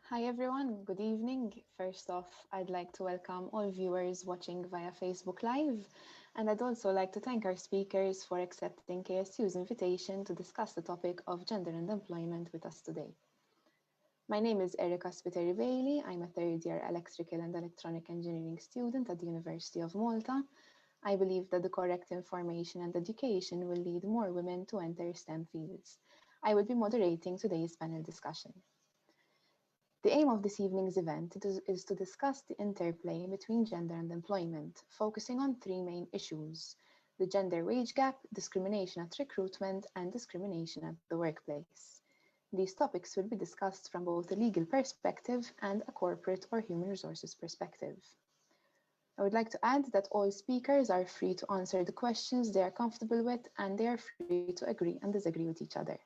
Hi everyone, good evening. First off, I'd like to welcome all viewers watching via Facebook Live, and I'd also like to thank our speakers for accepting KSU's invitation to discuss the topic of gender and employment with us today. My name is Erika Spiteri-Bailey. I'm a third-year electrical and electronic engineering student at the University of Malta. I believe that the correct information and education will lead more women to enter STEM fields. I will be moderating today's panel discussion. The aim of this evening's event is to discuss the interplay between gender and employment, focusing on three main issues: the gender wage gap, discrimination at recruitment, and discrimination at the workplace. These topics will be discussed from both a legal perspective and a corporate or human resources perspective. I would like to add that all speakers are free to answer the questions they are comfortable with, and they are free to agree and disagree with each other.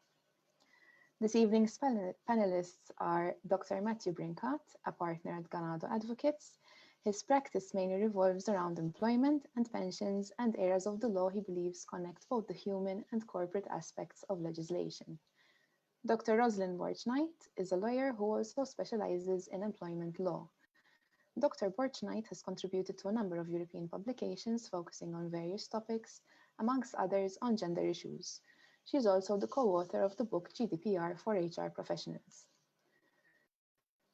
This evening's panelists are Dr. Matthew Brinkat, a partner at Ganado Advocates. His practice mainly revolves around employment and pensions and areas of the law he believes connect both the human and corporate aspects of legislation. Dr. Rosalind Borch-Knight is a lawyer who also specializes in employment law. Dr. Borch-Knight has contributed to a number of European publications focusing on various topics, amongst others on gender issues. She is also the co-author of the book GDPR for HR Professionals.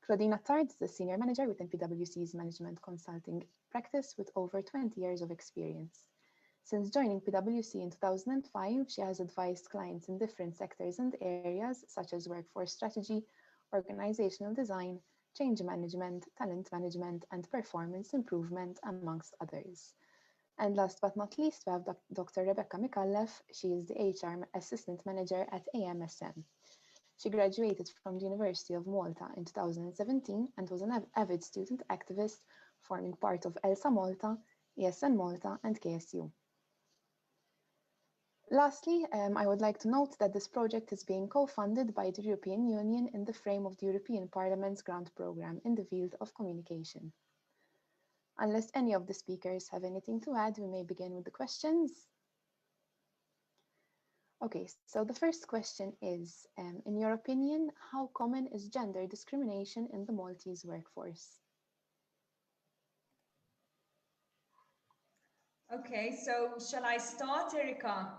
Claudine Attard is a senior manager within PwC's management consulting practice with over 20 years of experience. Since joining PwC in 2005, she has advised clients in different sectors and areas such as workforce strategy, organizational design, change management, talent management, and performance improvement, amongst others. And last but not least, we have Dr. Rebecca Mikallef. She is the HR Assistant Manager at AMSM. She graduated from the University of Malta in 2017 and was an avid student activist, forming part of ELSA Malta, ESN Malta, and KSU. Lastly, I would like to note that this project is being co-funded by the European Union in the frame of the European Parliament's grant programme in the field of communication. Unless any of the speakers have anything to add, we may begin with the questions. Okay, so the first question is, in your opinion, how common is gender discrimination in the Maltese workforce? Okay, so shall I start, Erika?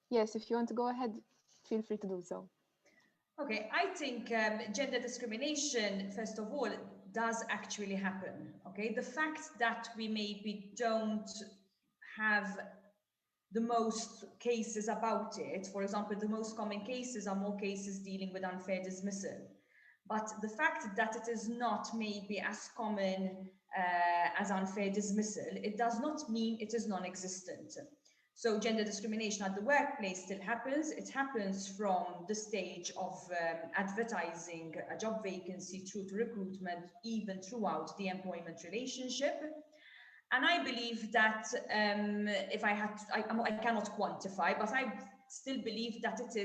Yes, if you want to go ahead, feel free to do so. Okay, I think gender discrimination, first of all, does actually happen. Okay, the fact that we maybe don't have the most cases about it, for example, the most common cases are more cases dealing with unfair dismissal. But the fact that it is not maybe as common as unfair dismissal, it does not mean it is non-existent. So gender discrimination at the workplace still happens. It happens from the stage of advertising a job vacancy through to recruitment, even throughout the employment relationship. And I believe that if I had, I cannot quantify, but I still believe that it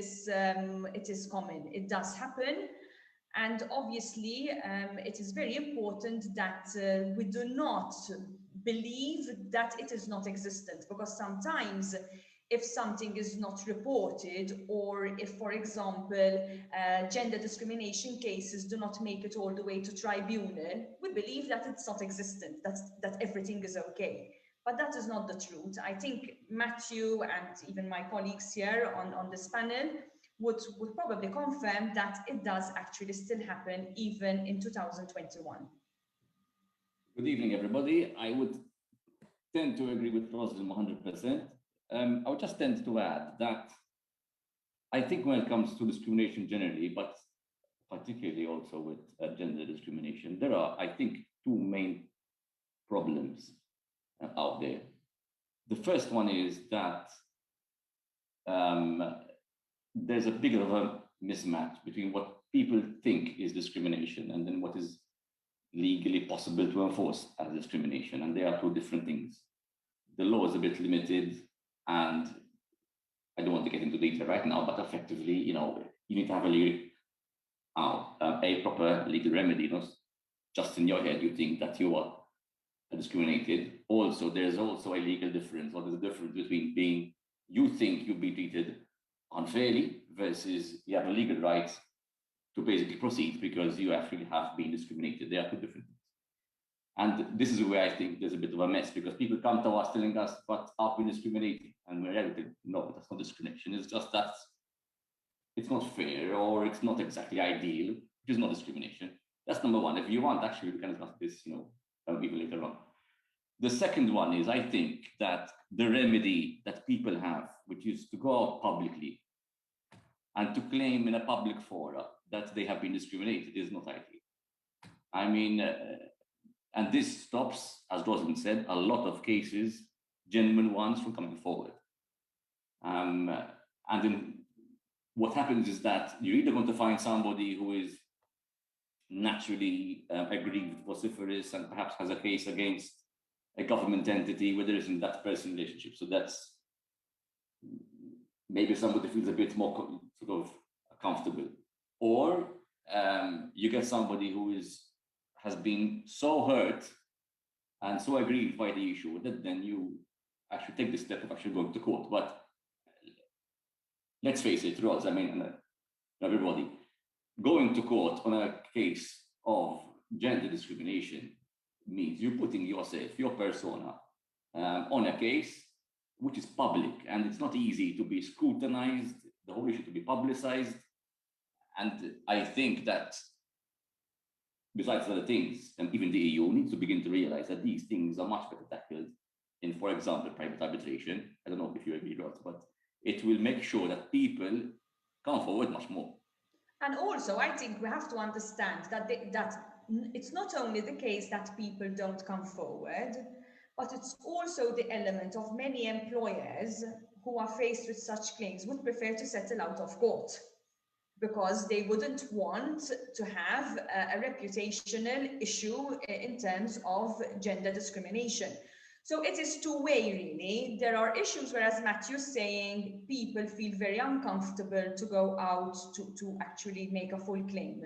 is common. It does happen. And obviously, it is very important that we do not believe that it is not existent, because sometimes if something is not reported, or if, for example, gender discrimination cases do not make it all the way to tribunal, we believe that it's not existent, that everything is okay. But that is not the truth. I think Matthew and even my colleagues here on this panel would probably confirm that it does actually still happen even in 2021. Good evening, everybody. I would tend to agree with Rosalind 100%. I would just tend to add that I think when it comes to discrimination generally, but particularly also with gender discrimination, there are, I think, two main problems out there. The first one is that there's a bigger of a mismatch between what people think is discrimination and then what is legally possible to enforce as discrimination, and they are two different things. The law is a bit limited, and I don't want to get into detail right now, but effectively, you need to have a proper legal remedy. Not just in your head, you think that you are discriminated. Also, there's also a legal difference. What is the difference between you think you'll be treated unfairly versus you have a legal right to basically proceed because you actually have been discriminated. They are two different things. And this is where I think there's a bit of a mess, because people come to us telling us, but I've been discriminated. And we're like, no, that's not discrimination. It's just that it's not fair, or it's not exactly ideal, which is not discrimination. That's number one. If you want, actually, we can discuss this, even later on. The second one is, I think that the remedy that people have, which is to go out publicly and to claim in a public forum that they have been discriminated, is not ideal. I mean, and this stops, as Rosalind said, a lot of cases, genuine ones, from coming forward. And then what happens is that you're either going to find somebody who is naturally aggrieved, vociferous, and perhaps has a case against a government entity where there isn't that person relationship. So that's maybe somebody feels a bit more sort of comfortable. Or you get somebody who has been so hurt and so aggrieved by the issue that then you actually take the step of actually going to court. But let's face it, Ross, I mean, everybody, going to court on a case of gender discrimination means you're putting yourself, your persona, on a case which is public, and it's not easy to be scrutinized, the whole issue to be publicized. And I think that besides other things, and even the EU needs to begin to realize that these things are much better tackled in, for example, private arbitration. I don't know if you agree, Ross, but it will make sure that people come forward much more. And also, I think we have to understand that it's not only the case that people don't come forward, but it's also the element of many employers who are faced with such claims would prefer to settle out of court, because they wouldn't want to have a reputational issue in terms of gender discrimination. So it is two-way, really. There are issues where, as Matthew's saying, people feel very uncomfortable to go out to actually make a full claim.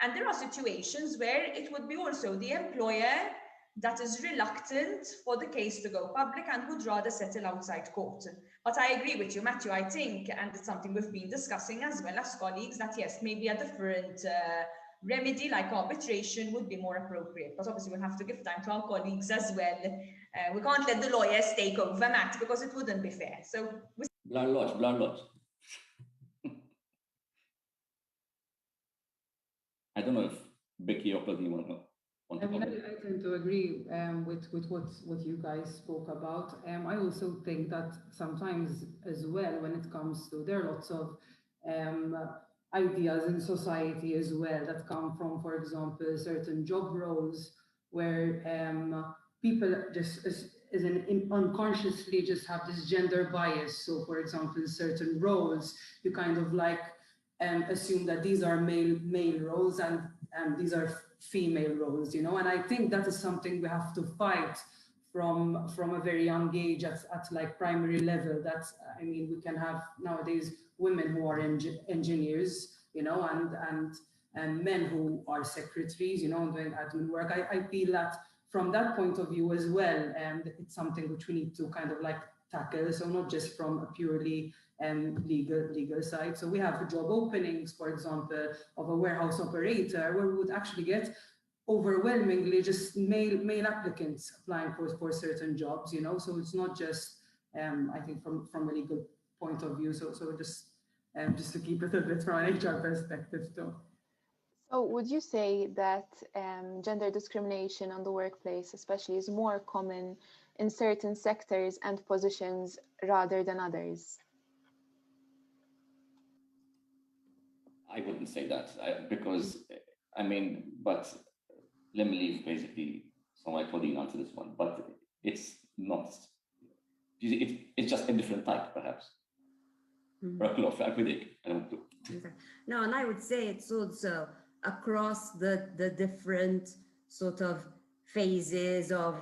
And there are situations where it would be also the employer that is reluctant for the case to go public and would rather settle outside court. But I agree with you, Matthew, I think, and it's something we've been discussing as well as colleagues, that yes, maybe a different remedy like arbitration would be more appropriate. But obviously we'll have to give time to our colleagues as well. We can't let the lawyers take over, Matt, because it wouldn't be fair. So Bland lodge. I don't know if Becky or Claudine want to comment. I tend to agree with what you guys spoke about. I also think that sometimes as well, when it comes to, there are lots of ideas in society as well that come from, for example, certain job roles where people just unconsciously just have this gender bias. So, for example, in certain roles, you kind of like assume that these are male roles and these are female roles, and I think that is something we have to fight from a very young age at like primary level. That's, I mean, we can have nowadays women who are engineers, and men who are secretaries, doing admin work. I feel that from that point of view as well, it's something which we need to kind of like tackle. So not just from a purely legal side. So we have job openings, for example, of a warehouse operator, where we would actually get overwhelmingly just male applicants applying for certain jobs, So it's not just, I think, from a legal point of view. So just to keep it a bit from an HR perspective, too. So would you say that gender discrimination on the workplace especially is more common in certain sectors and positions rather than others? I wouldn't say that because, but let me leave basically someone like Claudine answer this one, but it's not, it's just a different type perhaps. No, and I would say it's also across the different sort of phases of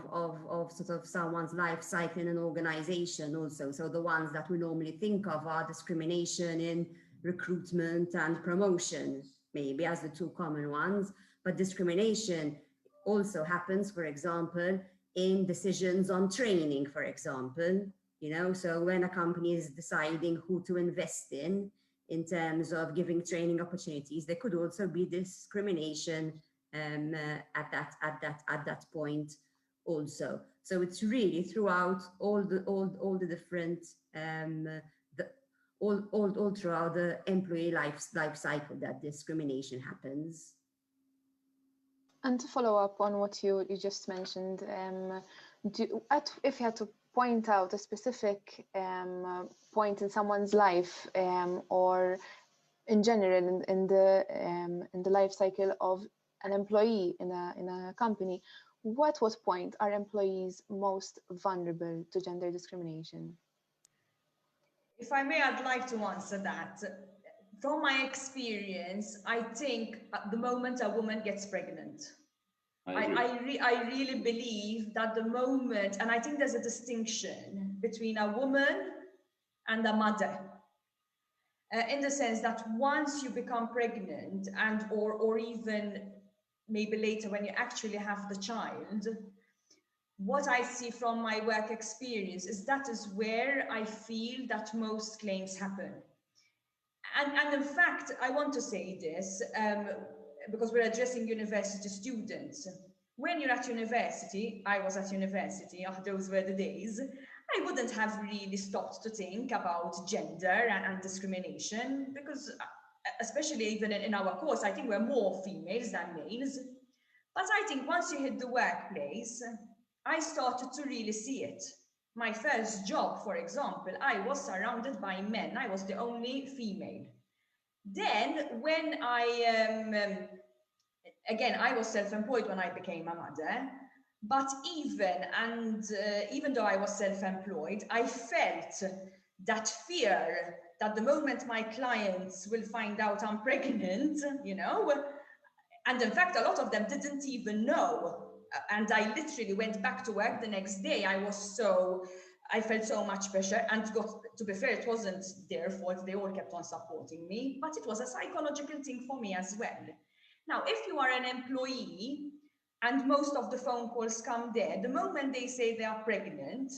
sort of someone's life cycle in an organization also. So the ones that we normally think of are discrimination in recruitment and promotion, maybe as the two common ones, but discrimination also happens, for example, in decisions on training, for example, so when a company is deciding who to invest in, in terms of giving training opportunities. There could also be discrimination at that point also. So it's really throughout all the different all throughout the employee life cycle that discrimination happens. And to follow up on what you just mentioned, if you had to point out a specific point in someone's life, or in general in the life cycle of an employee in a company, what point are employees most vulnerable to gender discrimination? If I may, I'd like to answer that. From my experience, I think at the moment a woman gets pregnant, I really believe that the moment, and I think there's a distinction between a woman and a mother, in the sense that once you become pregnant and or even maybe later when you actually have the child, what I see from my work experience is that is where I feel that most claims happen. And in fact, I want to say this, because we're addressing university students. When you're at university, I was at university, those were the days, I wouldn't have really stopped to think about gender and discrimination, because especially even in our course, I think we're more females than males. But I think once you hit the workplace, I started to really see it. My first job, for example, I was surrounded by men. I was the only female. Then when again, I was self-employed when I became a mother, but even though I was self-employed, I felt that fear that the moment my clients will find out I'm pregnant, and in fact, a lot of them didn't even know. And I literally went back to work the next day. I felt so much pressure, and to be fair, it wasn't their fault. They all kept on supporting me, but it was a psychological thing for me as well. Now, if you are an employee and most of the phone calls come there, the moment they say they are pregnant,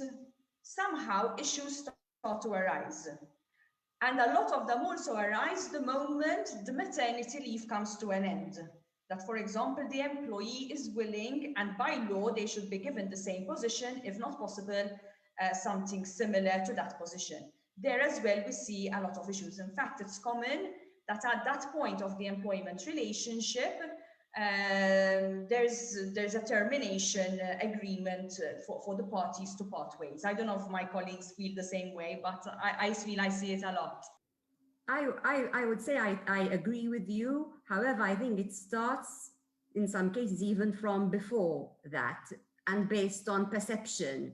somehow issues start to arise. And a lot of them also arise the moment the maternity leave comes to an end. That, for example, the employee is willing, and by law, they should be given the same position, if not possible, something similar to that position. There as well, we see a lot of issues. In fact, it's common that at that point of the employment relationship, there's a termination agreement for the parties to part ways. I don't know if my colleagues feel the same way, but I feel I see it a lot. I would say I agree with you. However, I think it starts in some cases even from before that and based on perception.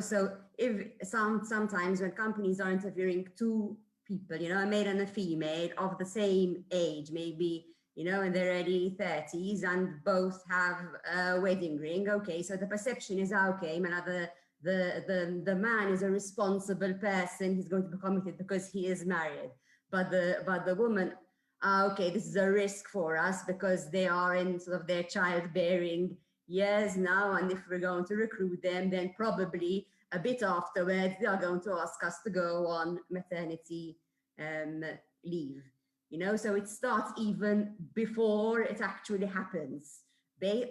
So if sometimes when companies are interviewing two people, a male and a female of the same age, maybe, in their early 30s, and both have a wedding ring. Okay, so the perception is okay, the man is a responsible person, he's going to be committed because he is married. But the woman, okay, this is a risk for us because they are in sort of their childbearing years now, and if we're going to recruit them, then probably a bit afterwards they are going to ask us to go on maternity leave. So it starts even before it actually happens,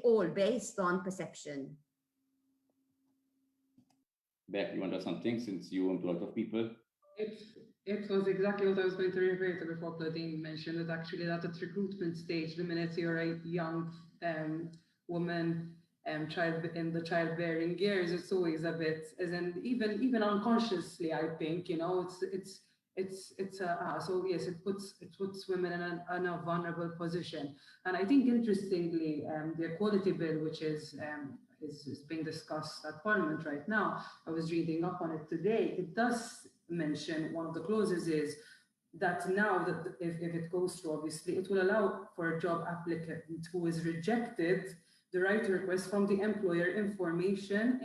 all based on perception. Beth, you want to add something since you employ a lot of people? It was exactly what I was going to refer to before Claudine mentioned it, actually, that at recruitment stage, the minute you're a young woman, child in the childbearing years, it's always a bit, as in even unconsciously, I think, so yes, it puts women in a vulnerable position. And I think interestingly, the equality bill, which is being discussed at Parliament right now, I was reading up on it today, it does mention, one of the clauses is that now that if it goes through, obviously, it will allow for a job applicant who is rejected the right to request from the employer information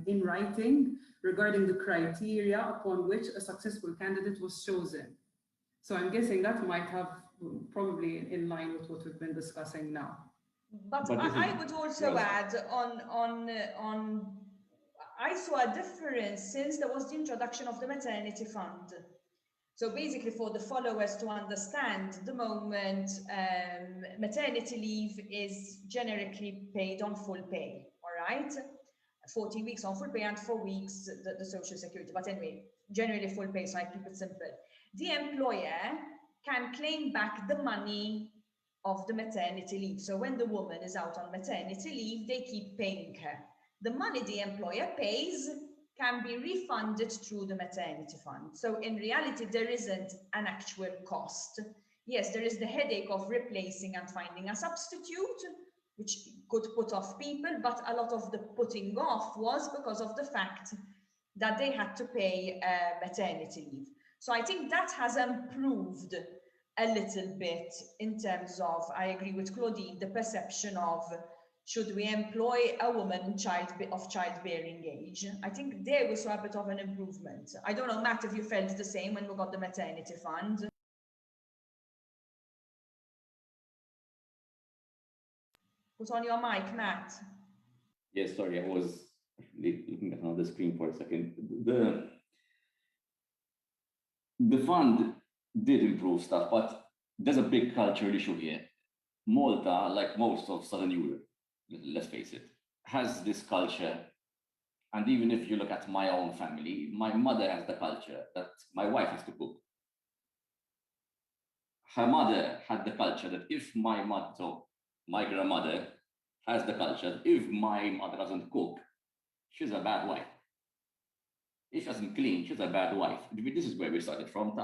in writing regarding the criteria upon which a successful candidate was chosen. So I'm guessing that might have probably in line with what we've been discussing now. But I would also add I saw a difference since there was the introduction of the Maternity Fund. So basically, for the followers to understand, the moment maternity leave is generically paid on full pay, all right? 14 weeks on full pay and 4 weeks the social security. But anyway, generally full pay, so I keep it simple. The employer can claim back the money of the maternity leave. So when the woman is out on maternity leave, they keep paying her. The money the employer pays can be refunded through the maternity fund. So in reality, there isn't an actual cost. Yes, there is the headache of replacing and finding a substitute, which could put off people, but a lot of the putting off was because of the fact that they had to pay maternity leave. So I think that has improved a little bit in terms of, I agree with Claudine, the perception of should we employ a woman of childbearing age? I think there we saw a bit of an improvement. I don't know, Matt, if you felt the same when we got the maternity fund. Put on your mic, Matt. Yes, sorry, I was looking at another screen for a second. The fund did improve stuff, but there's a big cultural issue here. Malta, like most of Southern Europe, let's face it, has this culture. And even if you look at my own family, my mother has the culture that my wife has to cook. Her mother had the culture that if my mother, so my grandmother has the culture, if my mother doesn't cook, she's a bad wife. If she doesn't clean, she's a bad wife. This is where we started from.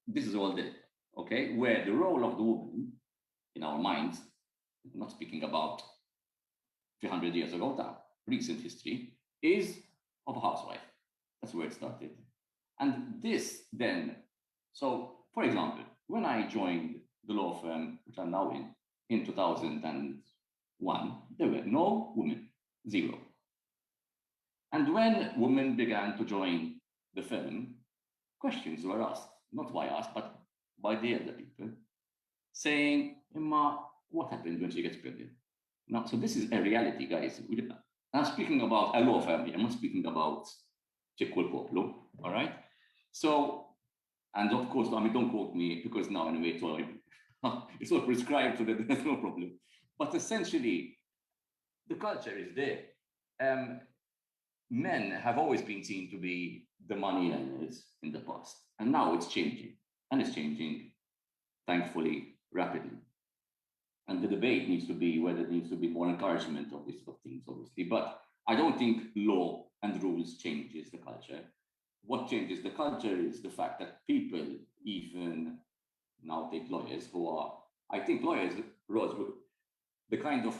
This is all there, okay? Where the role of the woman in our minds, not speaking about 300 years ago, now, recent history, is of a housewife. That's where it started. And this then, so for example, when I joined the law firm, which I'm now in 2001, there were no women, zero. And when women began to join the firm, questions were asked, not by us, but by the other people, saying, Emma, what happened when she gets pregnant? Now, so this is a reality, guys. I'm speaking about a law firm here. I'm not speaking about Cicquel Poplu, all right? So, and of course, I mean, don't quote me because now anyway, it's all prescribed, so there's no problem. But essentially, the culture is there. Men have always been seen to be the money earners in the past, and now it's changing, and it's changing, thankfully, rapidly. And the debate needs to be whether there needs to be more encouragement of these sort of things, obviously. But I don't think law and rules changes the culture. What changes the culture is the fact that people, even now take lawyers who are, I think lawyers, the kind of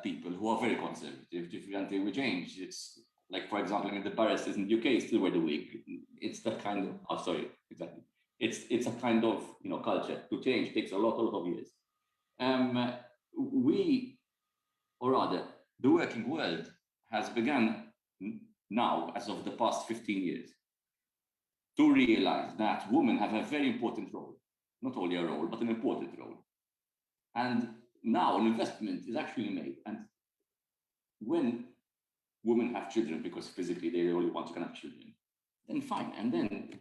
people who are very conservative, until we change. It's like, for example, I mean, the barristers in the UK still wear the wig. It's that kind of, oh, sorry, exactly. It's a kind of, culture. To change takes a lot of years. We, or rather, the working world has begun now, as of the past 15 years, to realize that women have a very important role, not only a role, but an important role. And now an investment is actually made. And when women have children, because physically they only want to have children, then fine. And then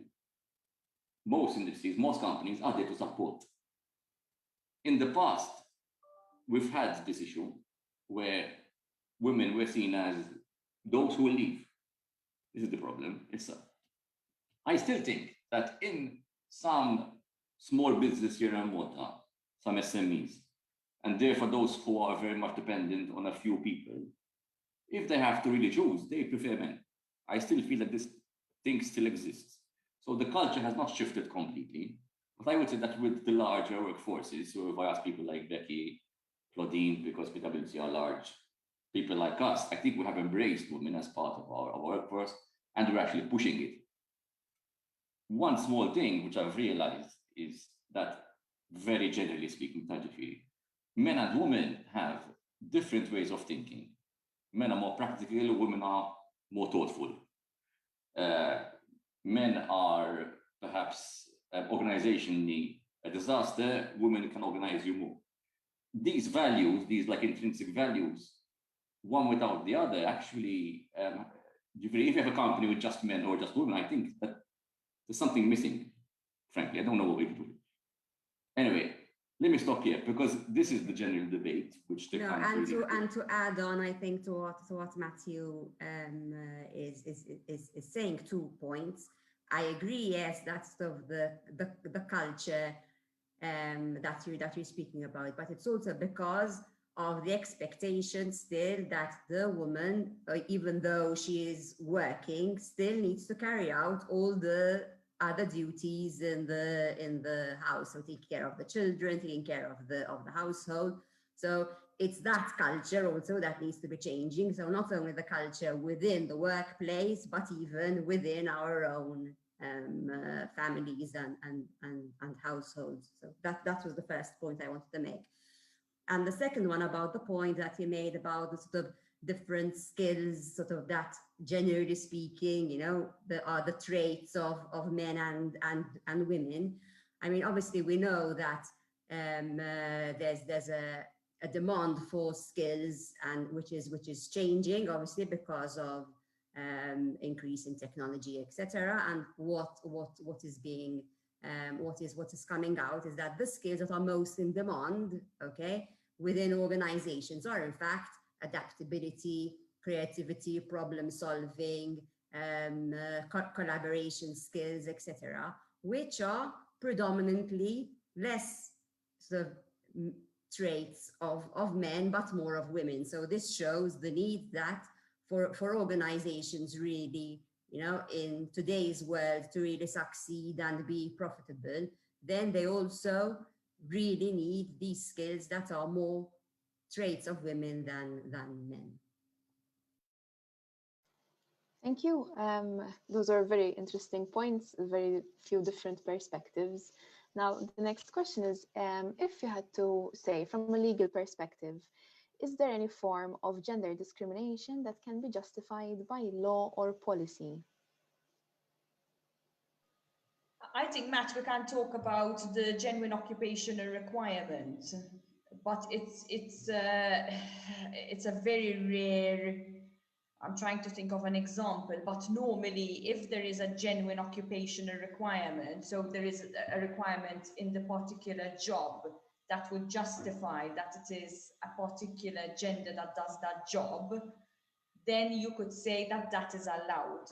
most industries, most companies are there to support. In the past, we've had this issue where women were seen as those who will leave. This is the problem. I still think that in some small business here in Malta, some SMEs, and therefore those who are very much dependent on a few people, if they have to really choose, they prefer men. I still feel that this thing still exists. So the culture has not shifted completely. But I would say that with the larger workforces, so if I ask people like Becky, Claudine, because PwC are large, people like us, I think we have embraced women as part of our workforce, and we're actually pushing it. One small thing which I've realized is that, very generally speaking, tragically, men and women have different ways of thinking. Men are more practical, women are more thoughtful. Men are perhaps organizationally a disaster, women can organize you more. These values, these like intrinsic values, one without the other, actually, if you have a company with just men or just women, I think that there's something missing. frankly. I don't know what we can do. Anyway, let me stop here because this is the general debate, which the country and to add on, I think to what Matthew is saying, 2 points. I agree. Yes, that's the culture that you're speaking about, but it's also because of the expectation still that the woman, even though she is working, still needs to carry out all the other duties in the house, so taking care of the children, taking care of the household. So it's that culture also that needs to be changing. So not only the culture within the workplace, but even within our own families and households. So that was the first point I wanted to make. And the second one about the point that you made about the sort of different skills, sort of that generally speaking, you know, the traits of men and women. I mean, obviously we know that there's a demand for skills, and which is changing, obviously, because of increase in technology, etc. And what is being what is coming out is that the skills that are most in demand, okay, within organizations are in fact adaptability, creativity, problem solving, collaboration skills, etc., which are predominantly less sort of traits of men, but more of women. So this shows the need that for organizations really, you know, in today's world to really succeed and be profitable, then they also really need these skills that are more traits of women than men. Thank you. Those are very interesting points, very few different perspectives. Now, the next question is, if you had to say from a legal perspective, is there any form of gender discrimination that can be justified by law or policy? I think, Matt, we can talk about the genuine occupational requirement, but it's a very rare. I'm trying to think of an example, but normally if there is a genuine occupational requirement, so there is a requirement in the particular job that would justify that it is a particular gender that does that job, then you could say that that is allowed.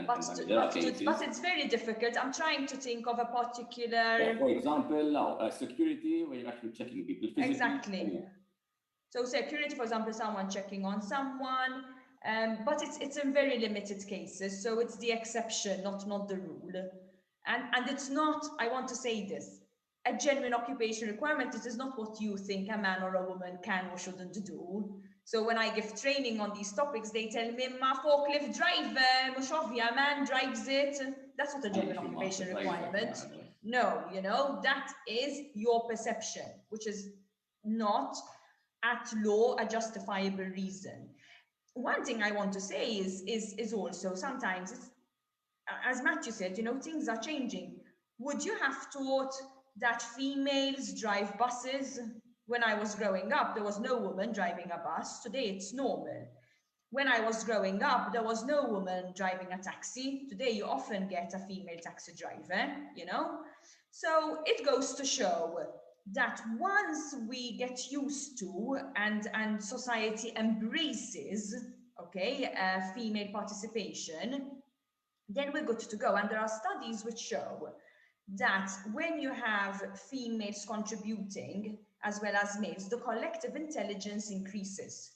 But it's very difficult. I'm trying to think of a particular... Yeah, for example, now, security, where you're actually checking people physically. Exactly. So security, for example, someone checking on someone, but it's in very limited cases. So it's the exception, not the rule. And it's not, I want to say this, a genuine occupation requirement. It is not what you think a man or a woman can or shouldn't do. So when I give training on these topics, they tell me, ma forklift driver, mux ovvja, man drives it. That's not a genuine occupation requirement. No, you know, that is your perception, which is not at law a justifiable reason. One thing I want to say is also sometimes, it's, as Matthew said, you know, things are changing. Would you have thought that females drive buses? When I was growing up, there was no woman driving a bus. Today, it's normal. When I was growing up, there was no woman driving a taxi. Today, you often get a female taxi driver, you know? So it goes to show that once we get used to and society embraces, okay, female participation, then we're good to go. And there are studies which show that when you have females contributing as well as males, the collective intelligence increases.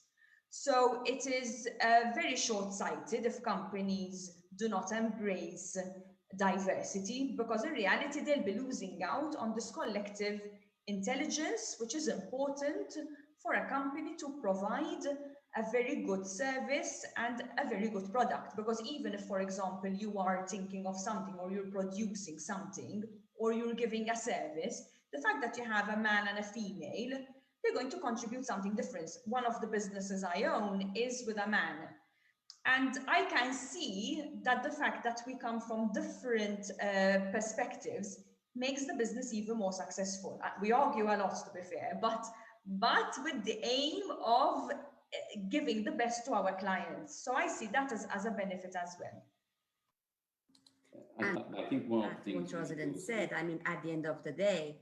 So it is very short-sighted if companies do not embrace diversity, because in reality they'll be losing out on this collective intelligence, which is important for a company to provide a very good service and a very good product. Because even if, for example, you are thinking of something, or you're producing something, or you're giving a service, the fact that you have a man and a female, they're going to contribute something different. One of the businesses I own is with a man. And I can see that the fact that we come from different perspectives makes the business even more successful. We argue a lot, to be fair, but with the aim of giving the best to our clients. So I see that as a benefit as well. I think one of the things what Rosalind said, I mean, at the end of the day,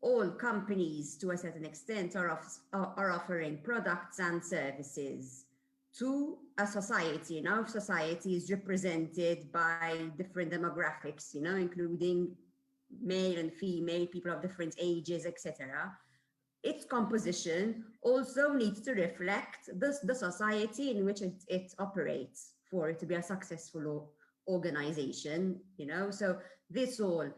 all companies, to a certain extent, are offering products and services to a society. Now, society is represented by different demographics, including male and female, people of different ages, etc. Its composition also needs to reflect the society in which it operates for it to be a successful organization, So this all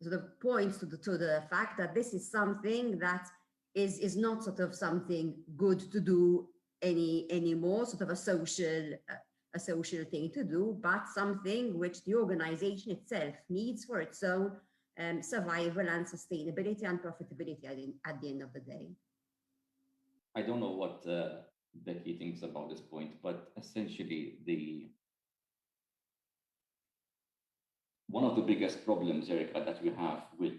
sort of points to the fact that this is something that is not sort of something good to do anymore, sort of a social thing to do, but something which the organization itself needs for its own survival and sustainability and profitability at the end of the day. I don't know what Becky thinks about this point, but essentially one of the biggest problems, Erica, that we have with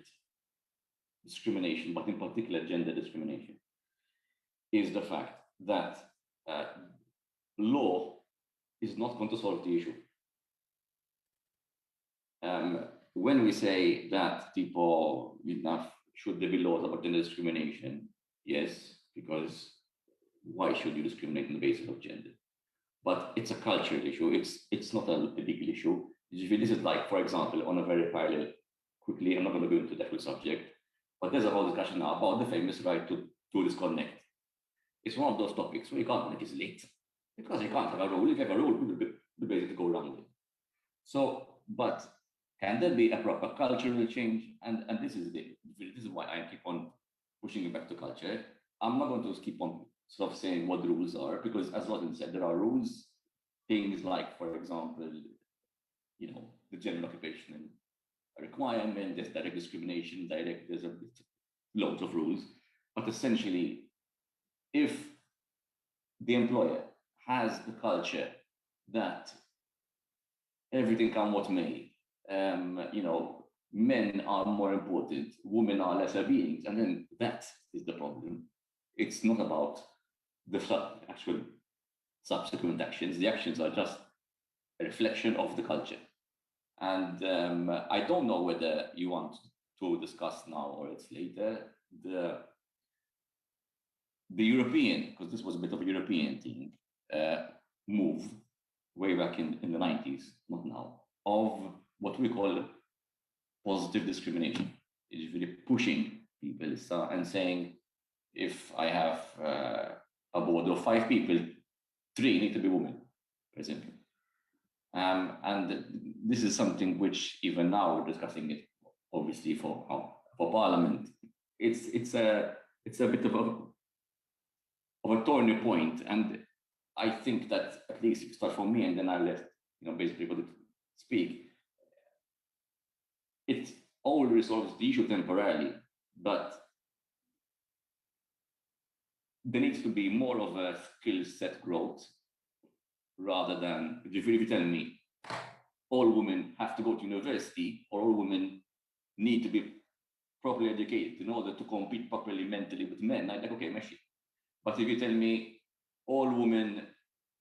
discrimination, but in particular gender discrimination, is the fact that law is not going to solve the issue. When we say that people should there be laws about gender discrimination, yes, because why should you discriminate on the basis of gender? But it's a cultural issue. It's not a legal issue. This is like, for example, on a very parallel, quickly, I'm not going to go into that whole subject, but there's a whole discussion now about the famous right to disconnect. It's one of those topics where you can't legislate, because you can't have a rule. If you have a rule, people will basically go around it. So, but can there be a proper cultural change? And this is why I keep on pushing it back to culture. I'm not going to keep on sort of saying what the rules are, because as Rodin said, there are rules, things like, for example, the general occupation requirement, there's direct discrimination, there's loads of rules. But essentially, if the employer has the culture that everything come what may, men are more important, women are lesser beings, and then that is the problem. It's not about the actual subsequent actions. The actions are just a reflection of the culture. And I don't know whether you want to discuss now or it's later, the European, because this was a bit of a European thing, move way back in the 90s, not now, of what we call positive discrimination. It's really pushing people and saying, if I have a board of 5 people, 3 need to be women, for example. And this is something which even now we're discussing it, obviously for Parliament. It's a bit of a turning point, and I think that at least it starts for me, and then I let basically people speak. It all resolves the issue temporarily, but there needs to be more of a skill set growth, rather than, if you tell me all women have to go to university or all women need to be properly educated in order to compete properly mentally with men, I'm like, okay, meshi. But if you tell me all women,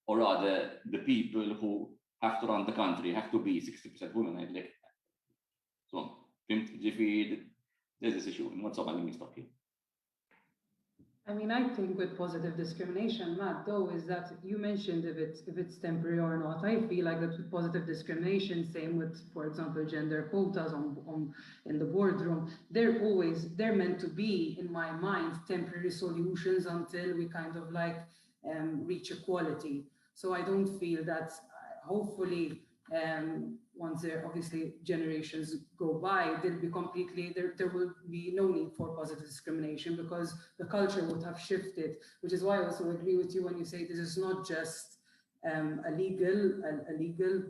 or rather the people who have to run the country have to be 60% women, I'm like, so there's this issue. And what's up, let me stop here. I mean, I think with positive discrimination, Matt, though, is that you mentioned if it's temporary or not. I feel like that with positive discrimination, same with, for example, gender quotas in the boardroom, they're meant to be, in my mind, temporary solutions until we kind of reach equality. So I don't feel that, hopefully, once there obviously generations go by, there will be no need for positive discrimination, because the culture would have shifted, which is why I also agree with you when you say this is not just a legal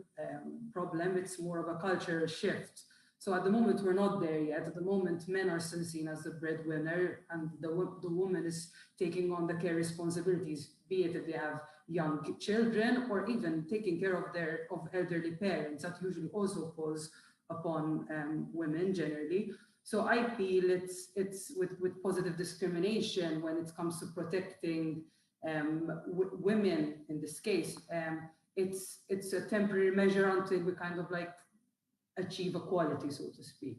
problem, it's more of a cultural shift. So at the moment, we're not there yet. At the moment, men are still seen as the breadwinner, and the woman is taking on the care responsibilities, be it if they have young children or even taking care of elderly parents. That usually also falls upon women generally. So I feel it's with positive discrimination when it comes to protecting women in this case. It's a temporary measure until we kind of achieve equality, so to speak.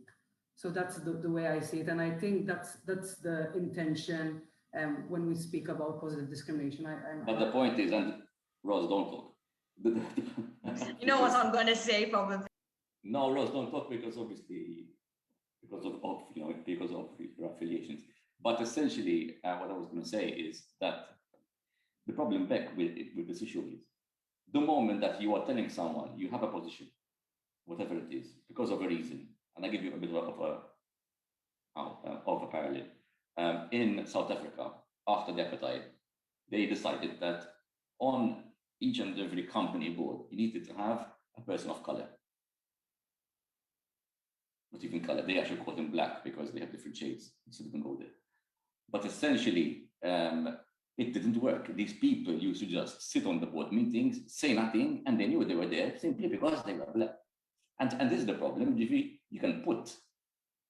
So that's the way I see it. And I think that's the intention when we speak about positive discrimination. But the point is, and Rose, don't talk. You know what I'm going to say, probably. No, Rose, don't talk, because obviously, because of your affiliations. But essentially, what I was going to say is that the problem back with this issue is the moment that you are telling someone you have a position, whatever it is, because of a reason, and I give you a bit of a parallel. In South Africa, after the apartheid, they decided that on each and every company board, you needed to have a person of color. Not even color, they actually call them black because they have different shades, so we can go there. But essentially, it didn't work. These people used to just sit on the board meetings, say nothing, and they knew they were there simply because they were black. And this is the problem. You can put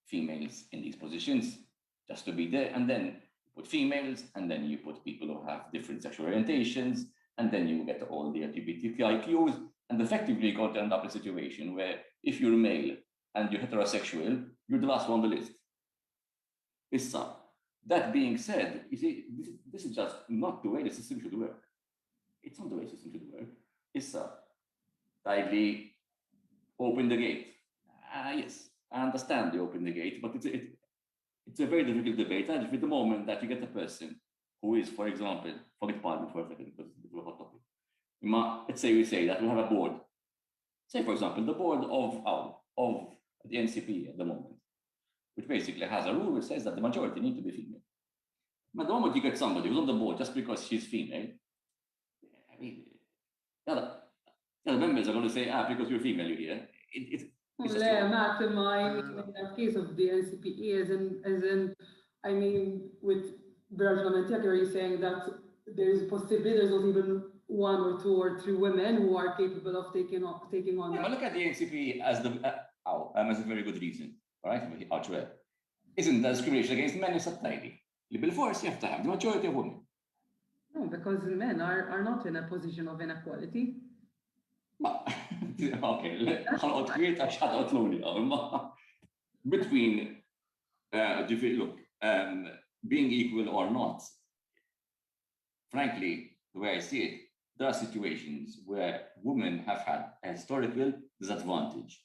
females in these positions just to be there, and then you put females, and then you put people who have different sexual orientations, and then you get all the LGBTQIQs, and effectively you're going to end up in a situation where if you're male and you're heterosexual, you're the last one on the list. It's that being said, you see, this is just not the way the system should work. It's not the way the system should work. It's tightly open the gate. Yes, I understand you open the gate, but it's a very difficult debate. And with the moment that you get a person who is, for example, forget Parliament for a second, because it's a hot topic. Let's say we say that we have a board. Say, for example, the board of the NCP at the moment, which basically has a rule which says that the majority need to be female. But the moment you get somebody who's on the board just because she's female, I mean, the members are going to say, because you're female, you're here. It's Matt, in that case of the NCPE, as in, I mean, with Virgil you're saying that there's possibly there's not even 1 or 2 or 3 women who are capable of taking on. Yeah, but look at the NCP as a very good reason, all right? Isn't that discrimination against men is tiny? Bil-force, you have to have the majority of women. No, because men are not in a position of inequality. Okay, between being equal or not, frankly, the way I see it, there are situations where women have had a historical disadvantage.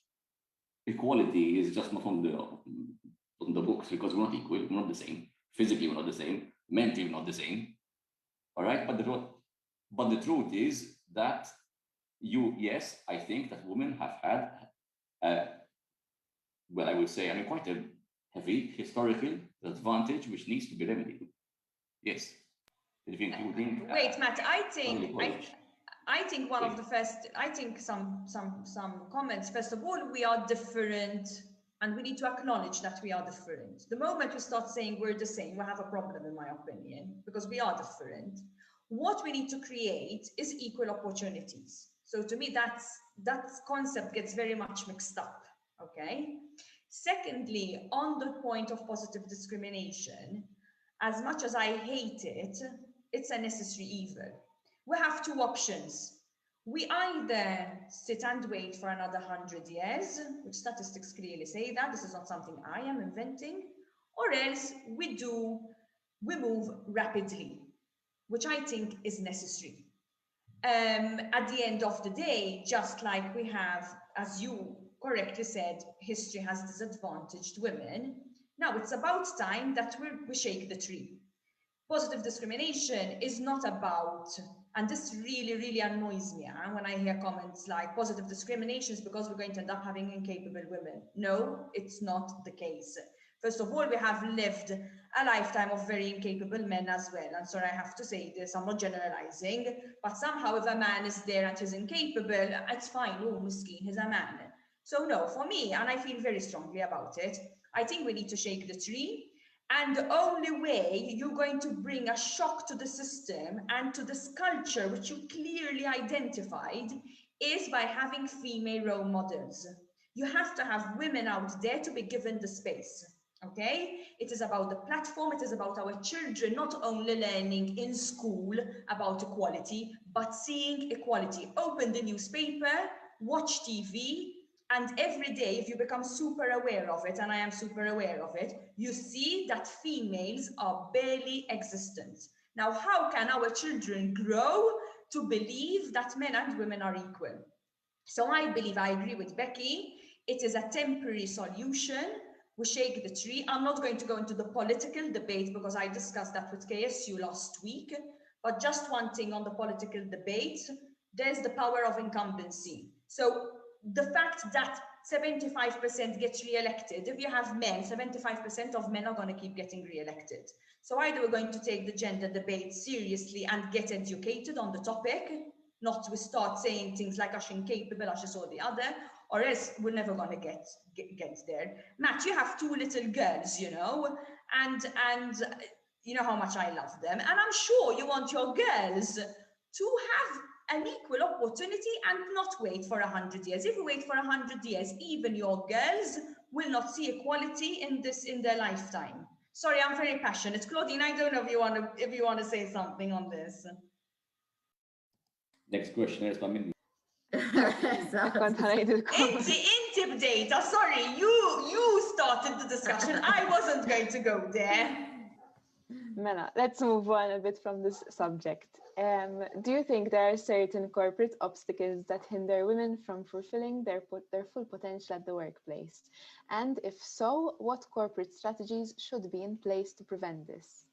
Equality is just not on the books because we're not equal, we're not the same. Physically, we're not the same. Mentally, we're not the same. All right, but the truth is that yes, I think that women have had, I would say, quite a heavy historical advantage which needs to be remedied. Yes, including. Wait, Matt, I think one of the first, I think some comments. First of all, we are different, and we need to acknowledge that we are different. The moment we start saying we're the same, we have a problem, in my opinion, because we are different. What we need to create is equal opportunities. So to me, that concept gets very much mixed up, okay? Secondly, on the point of positive discrimination, as much as I hate it, it's a necessary evil. We have 2 options. We either sit and wait for another 100 years, which statistics clearly say that, this is not something I am inventing, or else we move rapidly, which I think is necessary. At the end of the day, just like we have, as you correctly said, history has disadvantaged women. Now it's about time that we shake the tree. Positive discrimination is not about, and this really, really annoys me when I hear comments like positive discrimination is because we're going to end up having incapable women. No, it's not the case. First of all, we have lived a lifetime of very incapable men as well. And sorry, I have to say this, I'm not generalizing, but somehow if a man is there and is incapable, it's fine, oh, miskin, he's a man. So no, for me, and I feel very strongly about it, I think we need to shake the tree. And the only way you're going to bring a shock to the system and to this culture, which you clearly identified, is by having female role models. You have to have women out there to be given the space. Okay, it is about the platform, it is about our children not only learning in school about equality, but seeing equality. Open the newspaper, watch TV, And every day, if you become super aware of it, and I am super aware of it, you see that females are barely existent. Now, how can our children grow to believe that men and women are equal? So I believe, I agree with Becky, it is a temporary solution. We shake the tree. I'm not going to go into the political debate because I discussed that with KSU last week, but just one thing on the political debate, there's the power of incumbency. So the fact that 75% gets re-elected, if you have men, 75% of men are going to keep getting re-elected. So either we're going to take the gender debate seriously and get educated on the topic, not we start saying things like Ash incapable, Ash is all the other, or else we're never going to get there. Matt, you have 2 little girls, you know, and you know how much I love them. And I'm sure you want your girls to have an equal opportunity and not wait for 100 years. If you wait for 100 years, even your girls will not see equality in their lifetime. Sorry, I'm very passionate. Claudine, I don't know if you want to say something on this. Next question is Pamela. Inti bdejta, sorry, you started the discussion. I wasn't going to go there. Mela, let's move on a bit from this subject. Do you think there are certain corporate obstacles that hinder women from fulfilling their full potential at the workplace? And if so, what corporate strategies should be in place to prevent this?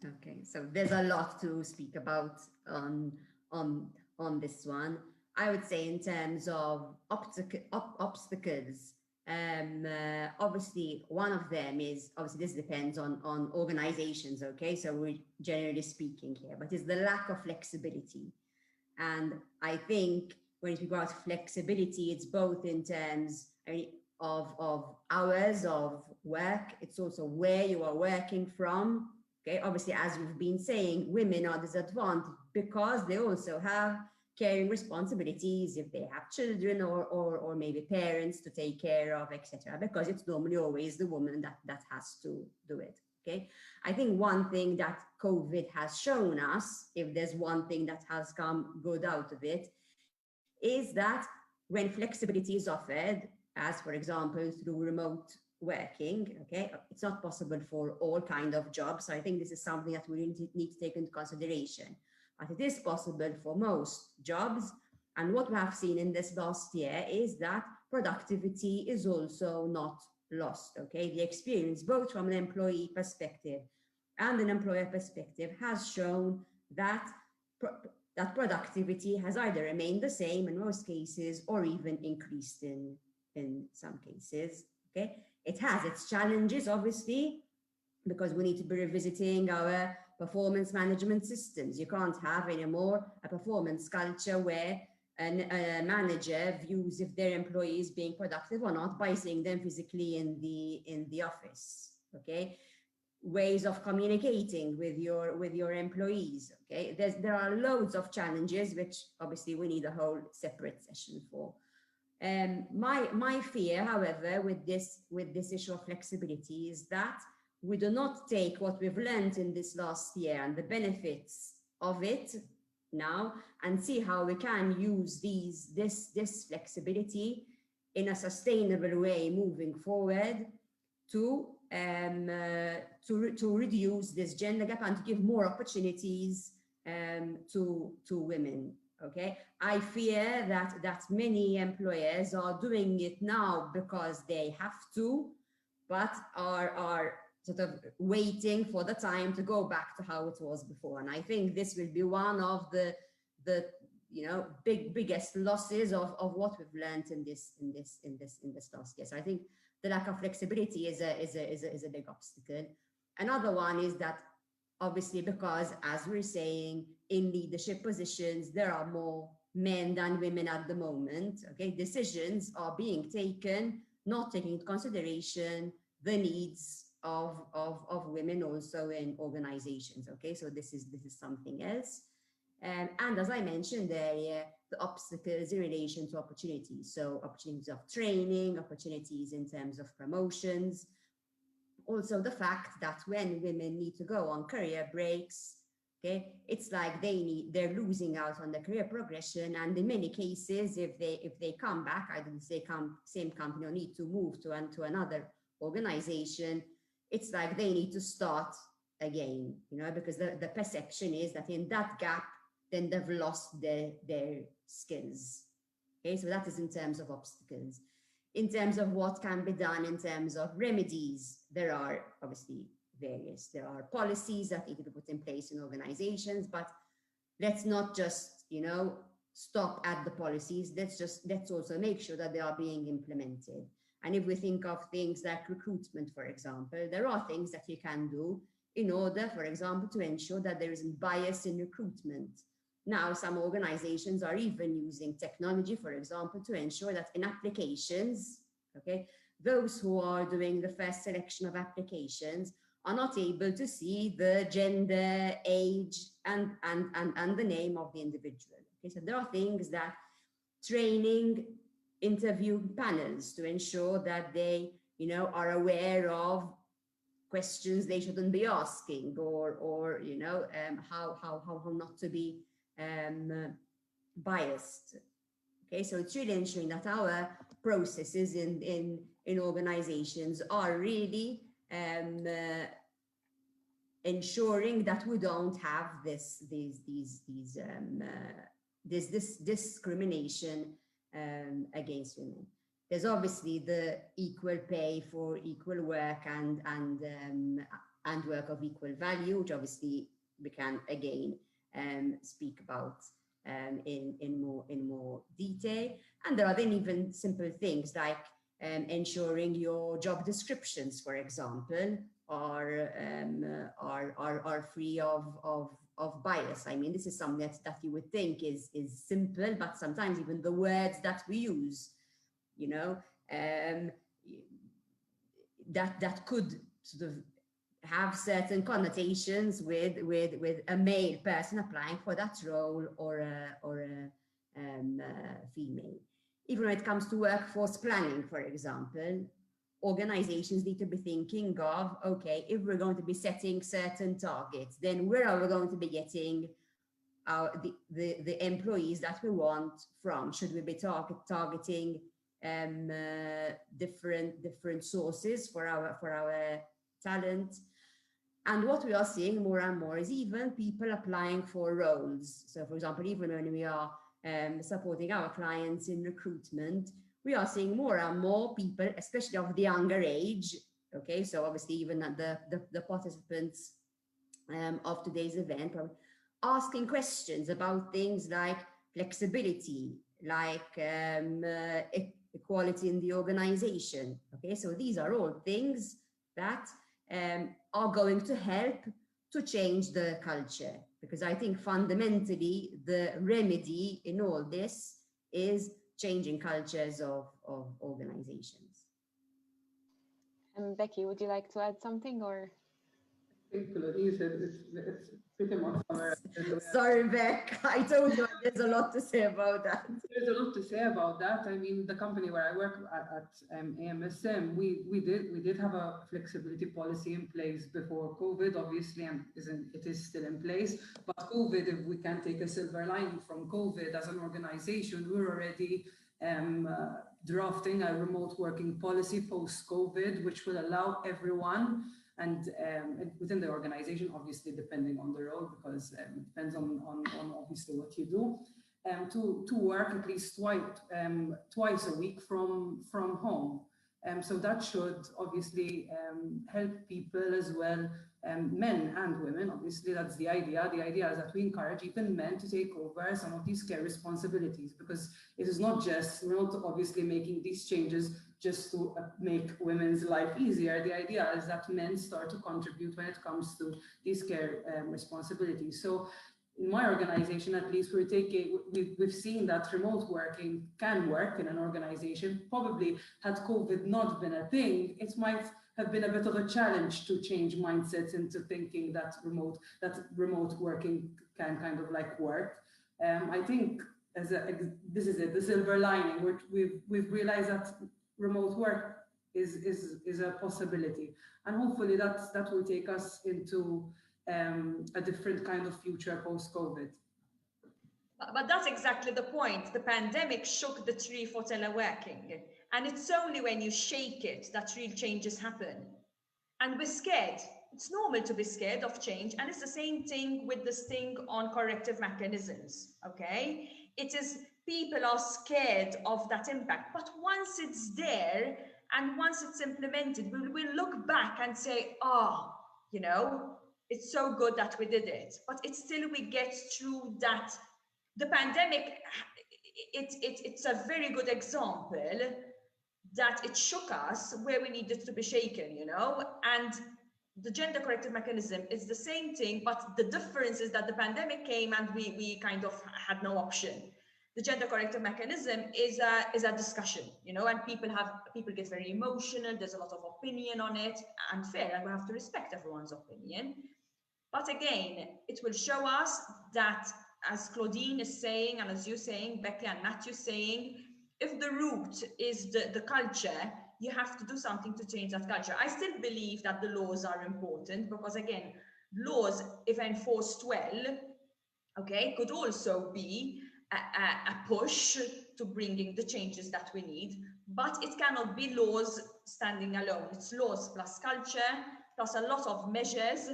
Okay, so there's a lot to speak about on this one. I would say in terms of obstacles, obviously one of them is, obviously this depends on organizations, okay, so we're generally speaking here, but it's the lack of flexibility. And I think when you speak about flexibility, it's both in terms of hours of work, it's also where you are working from. Okay, obviously, as we've been saying, women are disadvantaged because they also have caring responsibilities if they have children or maybe parents to take care of, etc. Because it's normally always the woman that has to do it. Okay, I think one thing that COVID has shown us, if there's one thing that has come good out of it, is that when flexibility is offered, as for example through remote working, okay, it's not possible for all kind of jobs. So I think this is something that we need to take into consideration. But it is possible for most jobs. And what we have seen in this last year is that productivity is also not lost, okay? The experience, both from an employee perspective and an employer perspective, has shown that that productivity has either remained the same in most cases or even increased in some cases, okay? It has its challenges, obviously, because we need to be revisiting our performance management systems. You can't have anymore a performance culture where a manager views if their employee is being productive or not by seeing them physically in the office, okay? Ways of communicating with your employees, okay? There are loads of challenges, which obviously we need a whole separate session for. My fear, however, with this issue of flexibility is that we do not take what we've learned in this last year and the benefits of it now and see how we can use this flexibility in a sustainable way moving forward to reduce this gender gap and to give more opportunities to women. Okay, I fear that many employers are doing it now because they have to, but are sort of waiting for the time to go back to how it was before. And I think this will be one of the biggest losses of what we've learned in this last year. So I think the lack of flexibility is a big obstacle. Another one is that obviously, because as we're saying, in leadership positions, there are more men than women at the moment, okay? Decisions are being taken, not taking into consideration the needs of women also in organizations, okay? So this is something else. And as I mentioned earlier, the obstacles in relation to opportunities. So opportunities of training, opportunities in terms of promotions. Also the fact that when women need to go on career breaks, Okay, it's like they're losing out on the career progression, and in many cases, if they come back, either the same company or need to move to another organization, it's like they need to start again, because the perception is that in that gap, then they've lost their skills. Okay, so that is in terms of obstacles. In terms of what can be done in terms of remedies, there are obviously various. There are policies that need to be put in place in organizations, but let's not just, stop at the policies. Let's also make sure that they are being implemented. And if we think of things like recruitment, for example, there are things that you can do in order, for example, to ensure that there isn't bias in recruitment. Now, some organizations are even using technology, for example, to ensure that in applications, okay, those who are doing the first selection of applications are not able to see the gender, age, and the name of the individual. Okay, so there are things that training interview panels to ensure that they, are aware of questions they shouldn't be asking, or how not to be biased. Okay, so it's really ensuring that our processes in organizations are really ensuring that we don't have this discrimination against women. There's obviously the equal pay for equal work and work of equal value, which obviously we can again speak about in more detail. And there are then even simple things like ensuring your job descriptions, for example, are free of bias. I mean, this is something that you would think is simple, but sometimes even the words that we use, that could sort of have certain connotations with a male person applying for that role or a female. Even when it comes to workforce planning, for example, organizations need to be thinking of, okay, if we're going to be setting certain targets, then where are we going to be getting the employees that we want from? Should we be targeting different sources for our talent? And what we are seeing more and more is even people applying for roles. So, for example, even when we are supporting our clients in recruitment, we are seeing more and more people, especially of the younger age. Okay, so obviously even the participants of today's event are asking questions about things like flexibility, like equality in the organization. Okay, so these are all things that are going to help to change the culture, because I think fundamentally the remedy in all this is changing cultures of organizations. Becky, would you like to add something, or? I think Louise said it's pretty much summarized. Sorry, Beck, I told you there's a lot to say about that. There's a lot to say about that. I mean, the company where I work at AMSM, we did have a flexibility policy in place before COVID, obviously, and it is still in place. But COVID, if we can take a silver lining from COVID as an organization, we're already drafting a remote working policy post-COVID, which will allow everyone, and within the organization, obviously depending on the role, because it depends on obviously what you do, to work at least twice a week from home. So that should obviously help people as well, men and women. Obviously, that's the idea. The idea is that we encourage even men to take over some of these care responsibilities, because it is not just, we're not obviously making these changes just to make women's life easier. The idea is that men start to contribute when it comes to these care responsibilities. So in my organization, at least, we've seen that remote working can work in an organization. Probably had COVID not been a thing, it might have been a bit of a challenge to change mindsets into thinking that remote working can kind of like work. I think this is it, the silver lining, which we've realized that remote work is a possibility, and hopefully that will take us into a different kind of future post-COVID. But that's exactly the point. The pandemic shook the tree for teleworking. And it's only when you shake it that real changes happen. And we're scared. It's normal to be scared of change. And it's the same thing with this thing on corrective mechanisms, okay? It is, people are scared of that impact. But once it's there and once it's implemented, we'll look back and say, oh, you know, it's so good that we did it. But it's still, we get through that. The pandemic, it's a very good example that it shook us where we needed to be shaken, you know, and the gender corrective mechanism is the same thing, but the difference is that the pandemic came and we kind of had no option. The gender corrective mechanism is a discussion, you know, and people get very emotional. There's a lot of opinion on it, and fair, and we have to respect everyone's opinion. But again, it will show us that, as Claudine is saying, and as you're saying, Becky and Matthew saying, if the root is the culture, you have to do something to change that culture. I still believe that the laws are important because, again, laws, if enforced well, okay, could also be a push to bringing the changes that we need. But it cannot be laws standing alone. It's laws plus culture, plus a lot of measures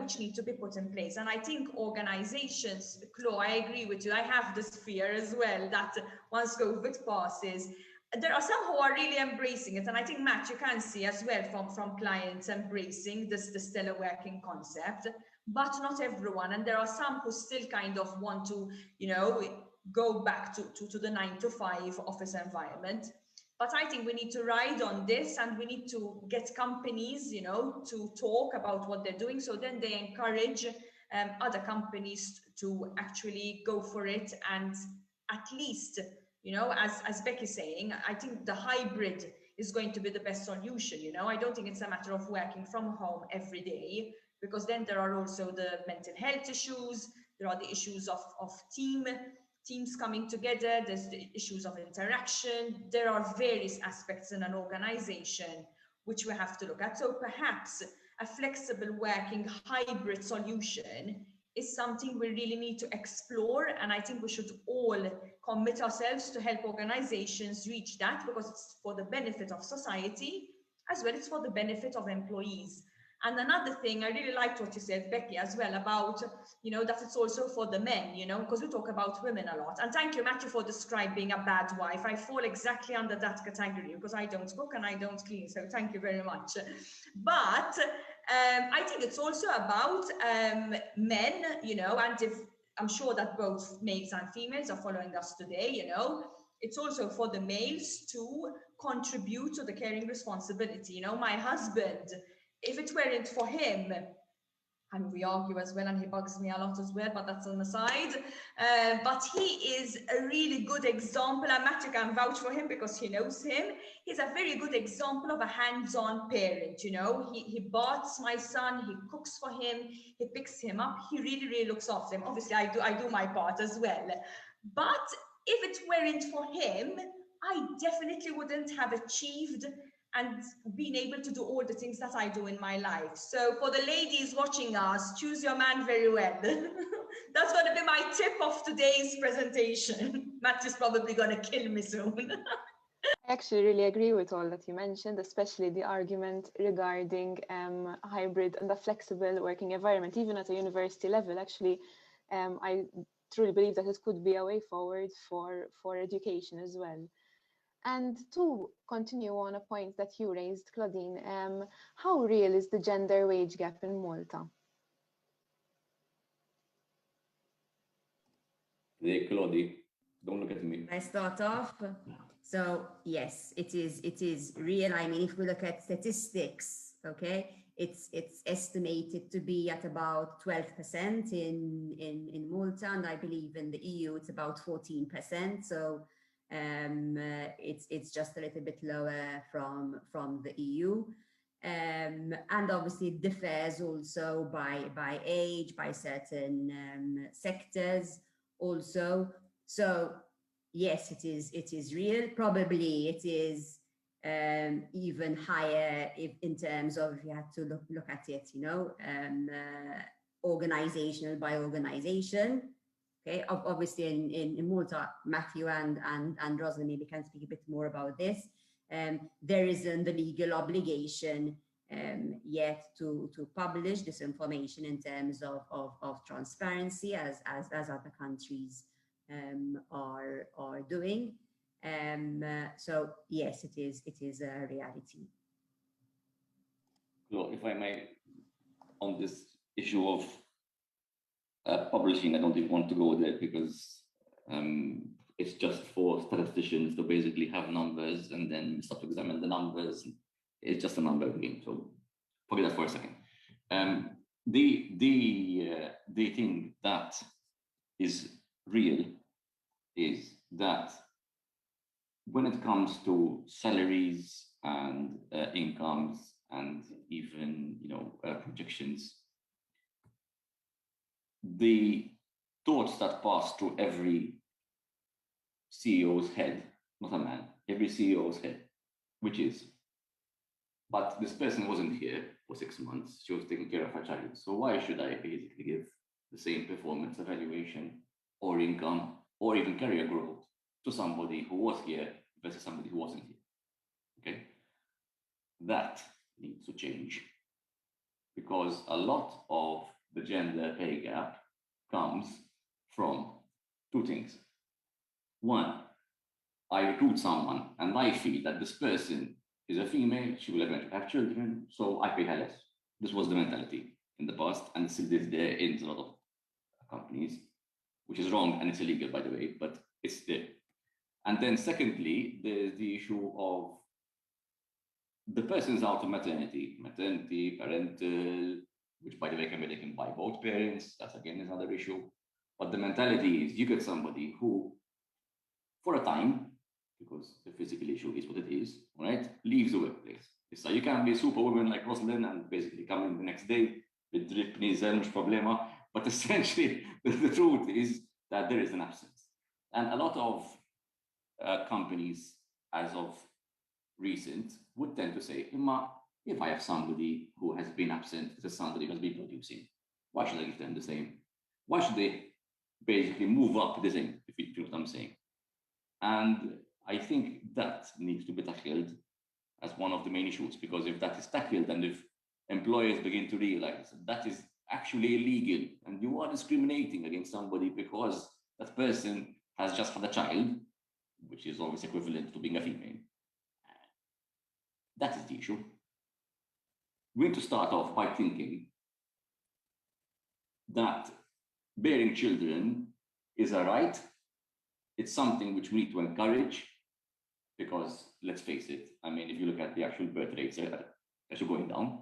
which need to be put in place. And I think organizations, Chloe, I agree with you. I have this fear as well that once COVID passes, there are some who are really embracing it. And I think, Matt, you can see as well from clients embracing this teleworking concept, but not everyone. And there are some who still kind of want to, you know, go back to the 9-to-5 office environment. But I think we need to ride on this, and we need to get companies, you know, to talk about what they're doing. So then they encourage other companies to actually go for it. And at least, you know, as Becky's saying, I think the hybrid is going to be the best solution. You know, I don't think it's a matter of working from home every day, because then there are also the mental health issues. There are the issues of teams coming together, there's the issues of interaction. There are various aspects in an organization which we have to look at. So perhaps a flexible working hybrid solution is something we really need to explore. And I think we should all commit ourselves to help organizations reach that, because it's for the benefit of society, as well as for the benefit of employees. And another thing, I really liked what you said, Becky, as well, about, you know, that it's also for the men, you know, because we talk about women a lot. And thank you, Matthew, for describing a bad wife. I fall exactly under that category because I don't cook and I don't clean. So thank you very much. But I think it's also about men, you know, and if I'm sure that both males and females are following us today, you know, it's also for the males to contribute to the caring responsibility. You know, my husband, if it weren't for him, and we argue as well, and he bugs me a lot as well, but that's on the side. But he is a really good example, and Matthew can vouch for him because he knows him. He's a very good example of a hands-on parent, you know. He baths my son, he cooks for him, he picks him up, he really, really looks after him. Obviously, I do my part as well. But if it weren't for him, I definitely wouldn't have achieved and being able to do all the things that I do in my life. So for the ladies watching us, choose your man very well. That's going to be my tip of today's presentation. Matt is probably going to kill me soon. I actually really agree with all that you mentioned, especially the argument regarding hybrid and a flexible working environment, even at a university level. Actually, I truly believe that it could be a way forward for education as well. And to continue on a point that you raised, Claudine, how real is the gender wage gap in Malta? Hey, Claudie, don't look at me. I start off. So yes, it is real. I mean, if we look at statistics, okay, it's estimated to be at about 12% in Malta, and I believe in the EU it's about 14%. So it's just a little bit lower from the EU, and obviously it differs also by age, by certain sectors also. So yes, it is real. Probably it is even higher in terms of, if you have to look at it, you know, organizational by organization. Okay, obviously in Malta, Matthew and Rosalind maybe can speak a bit more about this. There isn't the legal obligation yet to publish this information in terms of transparency as other countries are doing. So yes, it is a reality. So if I may, on this issue of publishing, I don't even want to go there because it's just for statisticians to basically have numbers and then start to examine the numbers. It's just a number game. So forget that for a second. The thing that is real is that when it comes to salaries and incomes and even projections, the thoughts that pass through every CEO's head, not a man, every CEO's head, which is, but this person wasn't here for 6 months, she was taking care of her child, so why should I basically give the same performance evaluation or income or even career growth to somebody who was here versus somebody who wasn't here? Okay, that needs to change, because a lot of the gender pay gap comes from two things. One, I recruit someone and I feel that this person is a female, she will eventually have children, so I pay her less. This was the mentality in the past, and it still is there in a lot of companies, which is wrong and it's illegal, by the way, but it's there. And then secondly, there's the issue of the person's out of maternity, parental, which by the way can be taken by both parents. That's again another issue. But the mentality is you get somebody who, for a time, because the physical issue is what it is, right, leaves the workplace. So you can be a superwoman like Rosalind and basically come in the next day with drip knees, problema. But essentially, the truth is that there is an absence. And a lot of companies, as of recent, would tend to say, if I have somebody who has been absent, there's somebody who has been producing, why should I give them the same? Why should they basically move up the same, if you know what I'm saying? And I think that needs to be tackled as one of the main issues, because if that is tackled and if employers begin to realize that is actually illegal and you are discriminating against somebody because that person has just had a child, which is always equivalent to being a female, that is the issue. We need to start off by thinking that bearing children is a right. It's something which we need to encourage, because let's face it, I mean, if you look at the actual birth rates, they're actually going down,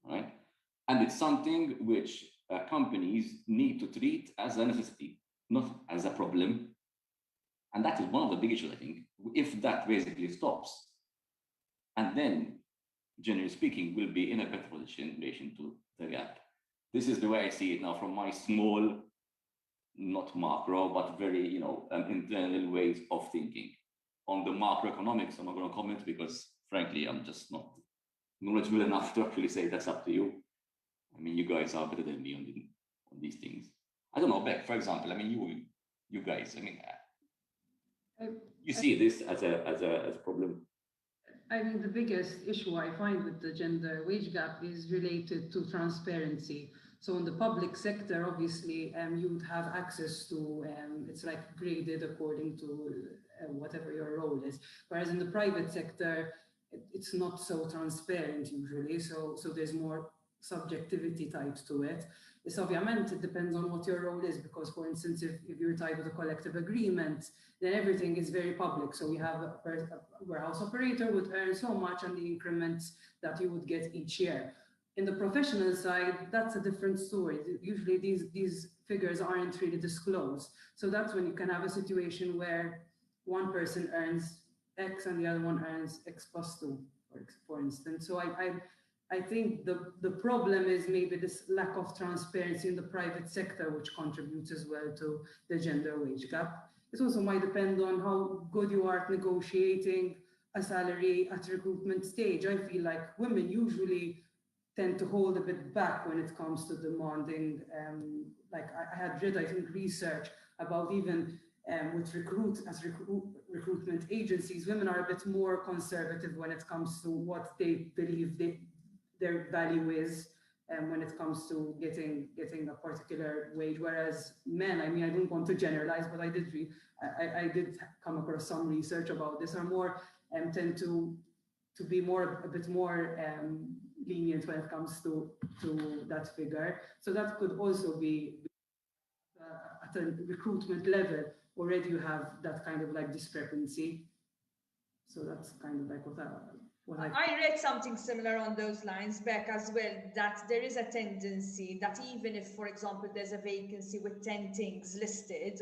right? And it's something which companies need to treat as a necessity, not as a problem. And that is one of the big issues, I think. If that basically stops, and then, generally speaking, we'll be in a better position in relation to the gap. This is the way I see it now from my small, not macro, but very, internal ways of thinking. On the macroeconomics, I'm not going to comment because, frankly, I'm just not knowledgeable enough to actually say that's up to you. I mean, you guys are better than me on these things. I don't know, Beck, for example. I mean, you guys. I mean, you see this as a problem. I mean, the biggest issue I find with the gender wage gap is related to transparency. So in the public sector, obviously, you would have access to, it's like graded according to whatever your role is. Whereas in the private sector, it's not so transparent usually. So there's more subjectivity tied to it. It's obviously, it depends on what your role is, because for instance, if you're tied with a collective agreement, then everything is very public. So we have a warehouse operator would earn so much on the increments that you would get each year. In the professional side, that's a different story. Usually these figures aren't really disclosed. So that's when you can have a situation where one person earns X and the other one earns X plus 2, for instance. So I think the problem is maybe this lack of transparency in the private sector, which contributes as well to the gender wage gap. It also might depend on how good you are at negotiating a salary at recruitment stage. I feel like women usually tend to hold a bit back when it comes to demanding, like I had read, I think, research about even with recruitment agencies, women are a bit more conservative when it comes to what they believe their value is, when it comes to getting a particular wage, whereas men, I mean, I don't want to generalize, but I did come across some research about this, are more tend to be a bit more lenient when it comes to that figure. So that could also be at a recruitment level, already you have that kind of like discrepancy. So that's kind of like what I read something similar on those lines, Beck, as well, that there is a tendency that even if, for example, there's a vacancy with 10 things listed,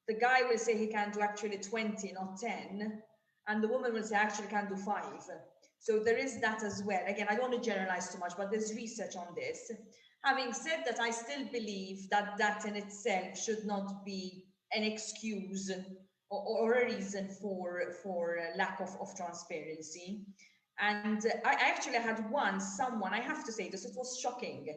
the guy will say he can do actually 20, not 10, and the woman will say actually can do 5. So there is that as well. Again, I don't want to generalize too much, but there's research on this. Having said that, I still believe that that in itself should not be an excuse or a reason for lack of transparency. And I actually had someone, I have to say this, it was shocking.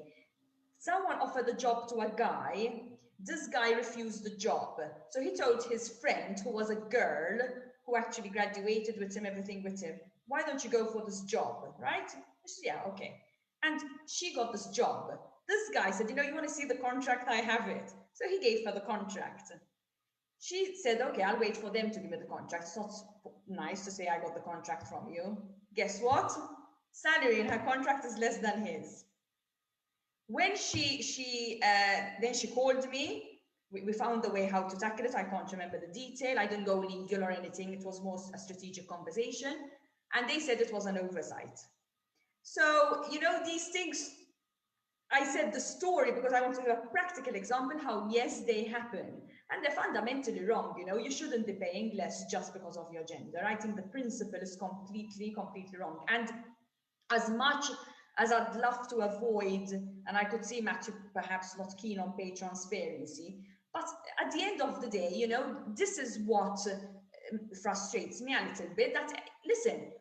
Someone offered a job to a guy. This guy refused the job. So he told his friend, who was a girl, who actually graduated with him, everything with him, why don't you go for this job, right? She said, yeah, okay. And she got this job. This guy said, you want to see the contract? I have it. So he gave her the contract. She said, okay, I'll wait for them to give me the contract. It's not nice to say I got the contract from you. Guess what? Salary in her contract is less than his. When then she called me, we found a way how to tackle it. I can't remember the detail. I didn't go legal or anything. It was more a strategic conversation. And they said it was an oversight. So, these things, I said the story because I want to give a practical example how, yes, they happen. And they're fundamentally wrong. You shouldn't be paying less just because of your gender. I think the principle is completely wrong. And as much as I'd love to avoid, and I could see Matthew perhaps not keen on pay transparency, but at the end of the day, this is what frustrates me a little bit, that, listen,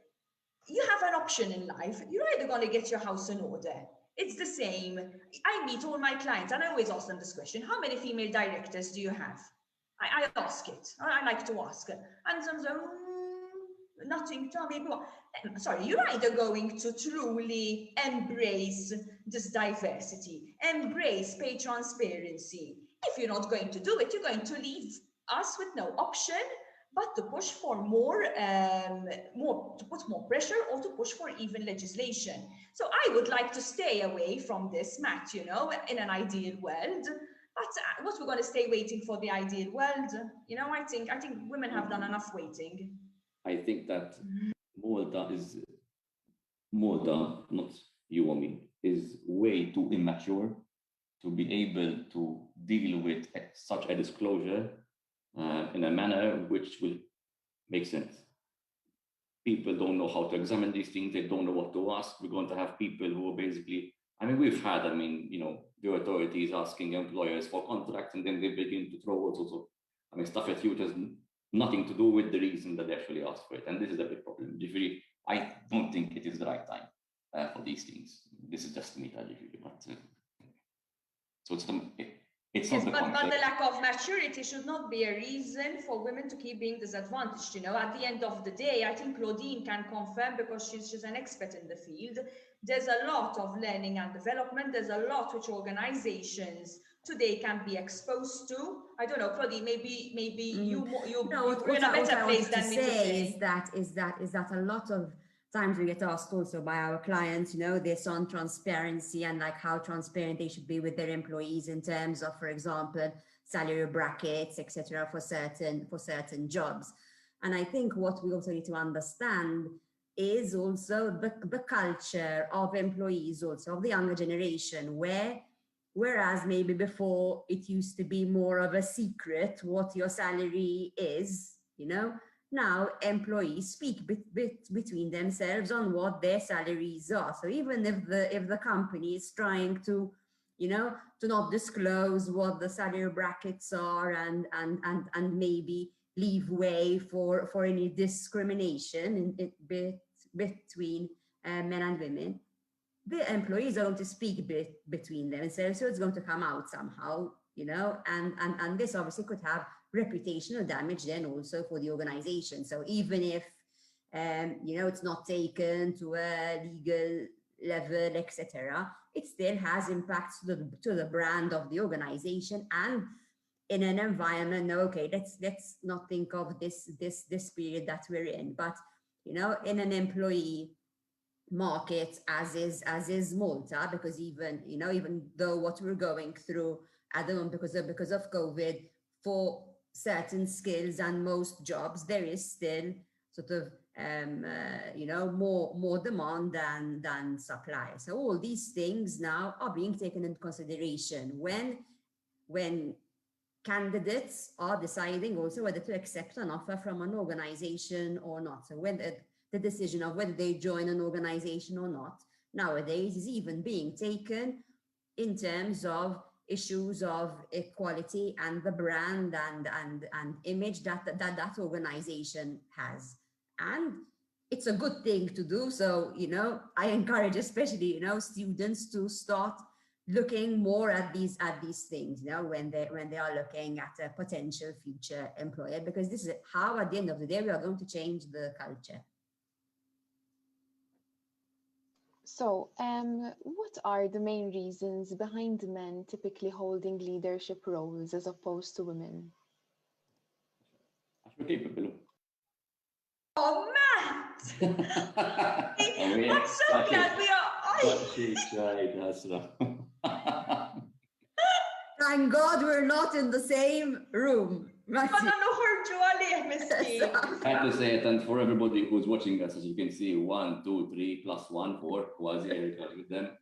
you have an option in life. You're either going to get your house in order. It's the same. I meet all my clients and I always ask them this question: how many female directors do you have? I ask it. I like to ask. And some say, nothing, tell me more. Sorry, you're either going to truly embrace this diversity, embrace pay transparency. If you're not going to do it, you're going to leave us with no option but to push for to put more pressure, or to push for even legislation. So I would like to stay away from this, Matt, in an ideal world. But what, we're going to stay waiting for the ideal world? I think women have done enough waiting. I think that Malta, not you or me, is way too immature to be able to deal with such a disclosure in a manner which will make sense. People don't know how to examine these things. They don't know what to ask. We're going to have people who are basically, we've had, the authorities asking employers for contracts, and then they begin to throw all sorts of, stuff at you which has nothing to do with the reason that they actually asked for it. And this is a big problem. I don't think it is the right time for these things. This is just me, but so it's not the but the lack of maturity should not be a reason for women to keep being disadvantaged. At the end of the day, I think Claudine can confirm, because she's an expert in the field. There's a lot of learning and development. There's a lot which organizations today can be exposed to. I don't know, Claudine, maybe you're in a better place than me to say. Is that a lot of times we get asked also by our clients, this on transparency and like how transparent they should be with their employees in terms of, for example, salary brackets, etc., for certain jobs. And I think what we also need to understand is also the culture of employees, also of the younger generation, whereas maybe before it used to be more of a secret what your salary is, now employees speak between themselves on what their salaries are. So even if the company is trying to, to not disclose what the salary brackets are and maybe leave way for any discrimination between men and women, the employees are going to speak between them, and so it's going to come out somehow, and this obviously could have reputational damage then also for the organization. So even if it's not taken to a legal level, etc., it still has impacts to the brand of the organization. And in an environment, okay, let's not think of this period that we're in, but in an employee market as is Malta, because even though what we're going through at the moment because of COVID, for certain skills and most jobs, there is still sort of more demand than supply. So all these things now are being taken into consideration when candidates are deciding also whether to accept an offer from an organization or not. So when the decision of whether they join an organization or not nowadays is even being taken in terms of issues of equality and the brand and image that organization has. And it's a good thing to do. So, I encourage especially, students to start looking more at these things, when they are looking at a potential future employer, because this is how at the end of the day we are going to change the culture. So, what are the main reasons behind men typically holding leadership roles as opposed to women? Oh, Matt! I'm so glad we are. Thank God we're not in the same room. I have to say it, and for everybody who's watching us, as you can see, 1, 2, 3 plus 1, 4, quasi with them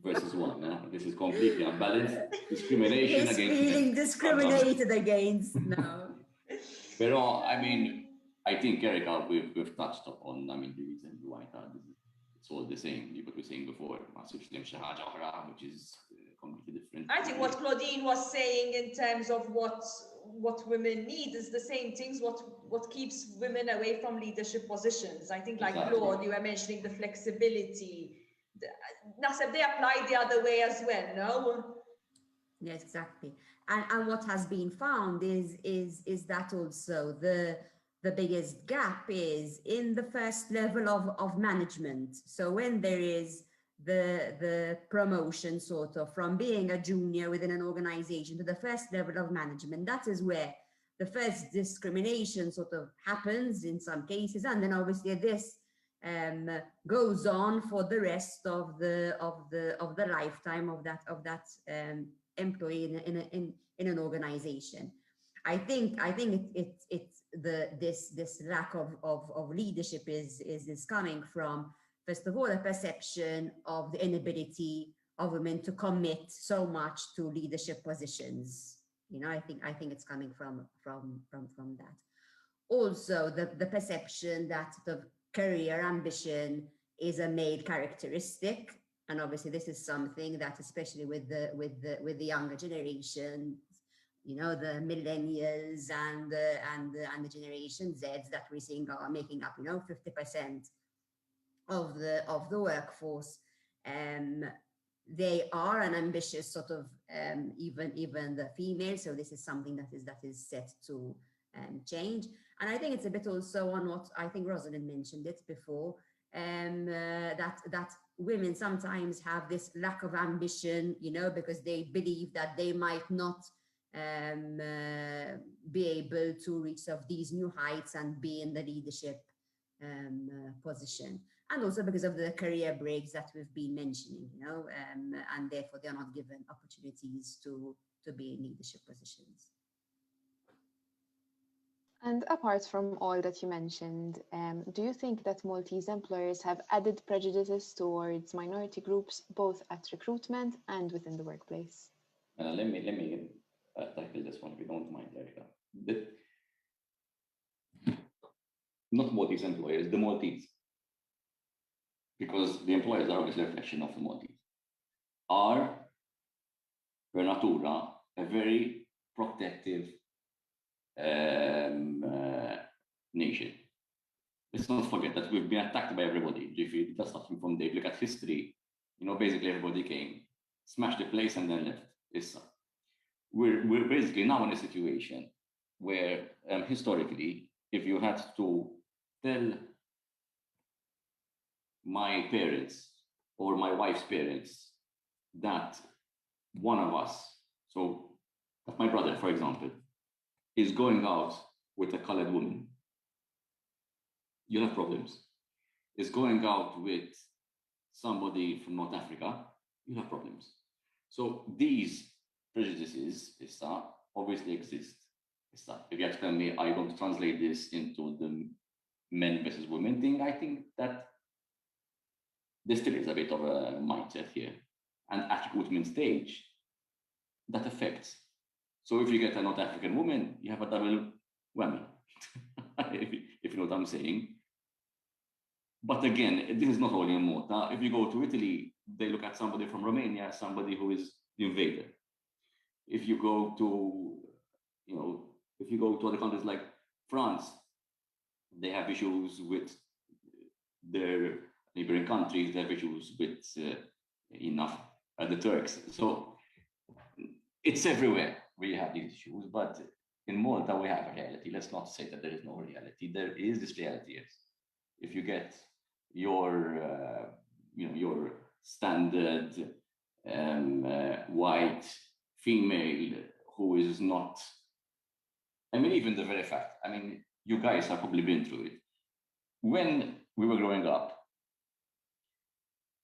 versus 1. Yeah? This is completely unbalanced. Discrimination He's against feeling men. discriminated against now. Pero, I think, Erica, we've touched upon, the reason why it's all the same, what we were saying before, which is completely different. I think what Claudine was saying in terms of what women need is the same things, what keeps women away from leadership positions. I think, like exactly. Claude, you were mentioning the flexibility. Nasib, they apply the other way as well, no? Yes, exactly. And what has been found is that also the biggest gap is in the first level of management. So when there is the promotion sort of from being a junior within an organization to the first level of management, that is where the first discrimination sort of happens in some cases, and then obviously this goes on for the rest of the lifetime of that employee in an organization. I think it's this lack of leadership is coming from, first of all, a perception of the inability of women to commit so much to leadership positions. I think it's coming from that. Also, the perception that the career ambition is a male characteristic, and obviously this is something that, especially with the younger generation, the millennials and the Generation Zs that we're seeing are making up 50% of the workforce. They are an ambitious sort of even the female. So this is something that is set to change. And I think it's a bit also on what I think Rosalind mentioned it before, that women sometimes have this lack of ambition, because they believe that they might not be able to reach of these new heights and be in the leadership position, and also because of the career breaks that we've been mentioning, and therefore they are not given opportunities to be in leadership positions. And apart from all that you mentioned, do you think that Maltese employers have added prejudices towards minority groups, both at recruitment and within the workplace? Let me tackle this one, if you don't mind, Erica. Not Maltese employers, the Maltese, because the employers are obviously a reflection of the Maltese, are per natura a very protective nation. Let's not forget that we've been attacked by everybody. If you just starting from the look at history, basically everybody came, smashed the place, and then left. We're basically now in a situation where historically, if you had to tell my parents or my wife's parents that one of us, so that my brother, for example, is going out with a colored woman, you'll have problems. Is going out with somebody from North Africa, you'll have problems. So these prejudices obviously exist. If you explain me, are you going to translate this into the men versus women thing? I think that there still is a bit of a mindset here. And at recruitment stage, that affects. So if you get a North African woman, you have a double whammy, if you know what I'm saying. But again, this is not only in Malta. If you go to Italy, they look at somebody from Romania as somebody who is the invader. If you go to, other countries like France, they have issues with their neighboring countries. They have issues with the Turks. So it's everywhere we have these issues. But in Malta, we have a reality. Let's not say that there is no reality. There is this reality. Yes. If you get your standard white female who is not, even the very fact, you guys have probably been through it. When we were growing up,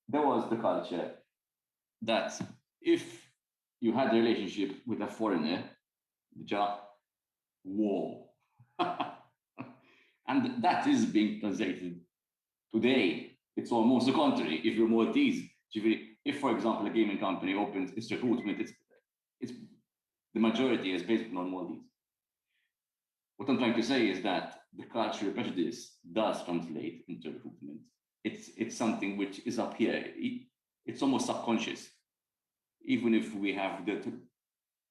there was the culture that if you had a relationship with a foreigner, whoa. And that is being translated today. It's almost the contrary. If you're Maltese, if, for example, a gaming company opens its recruitment, it's the majority is basically non-Maltese. What I'm trying to say is that the cultural prejudice does translate into recruitment. It's something which is up here. It's almost subconscious. Even if we have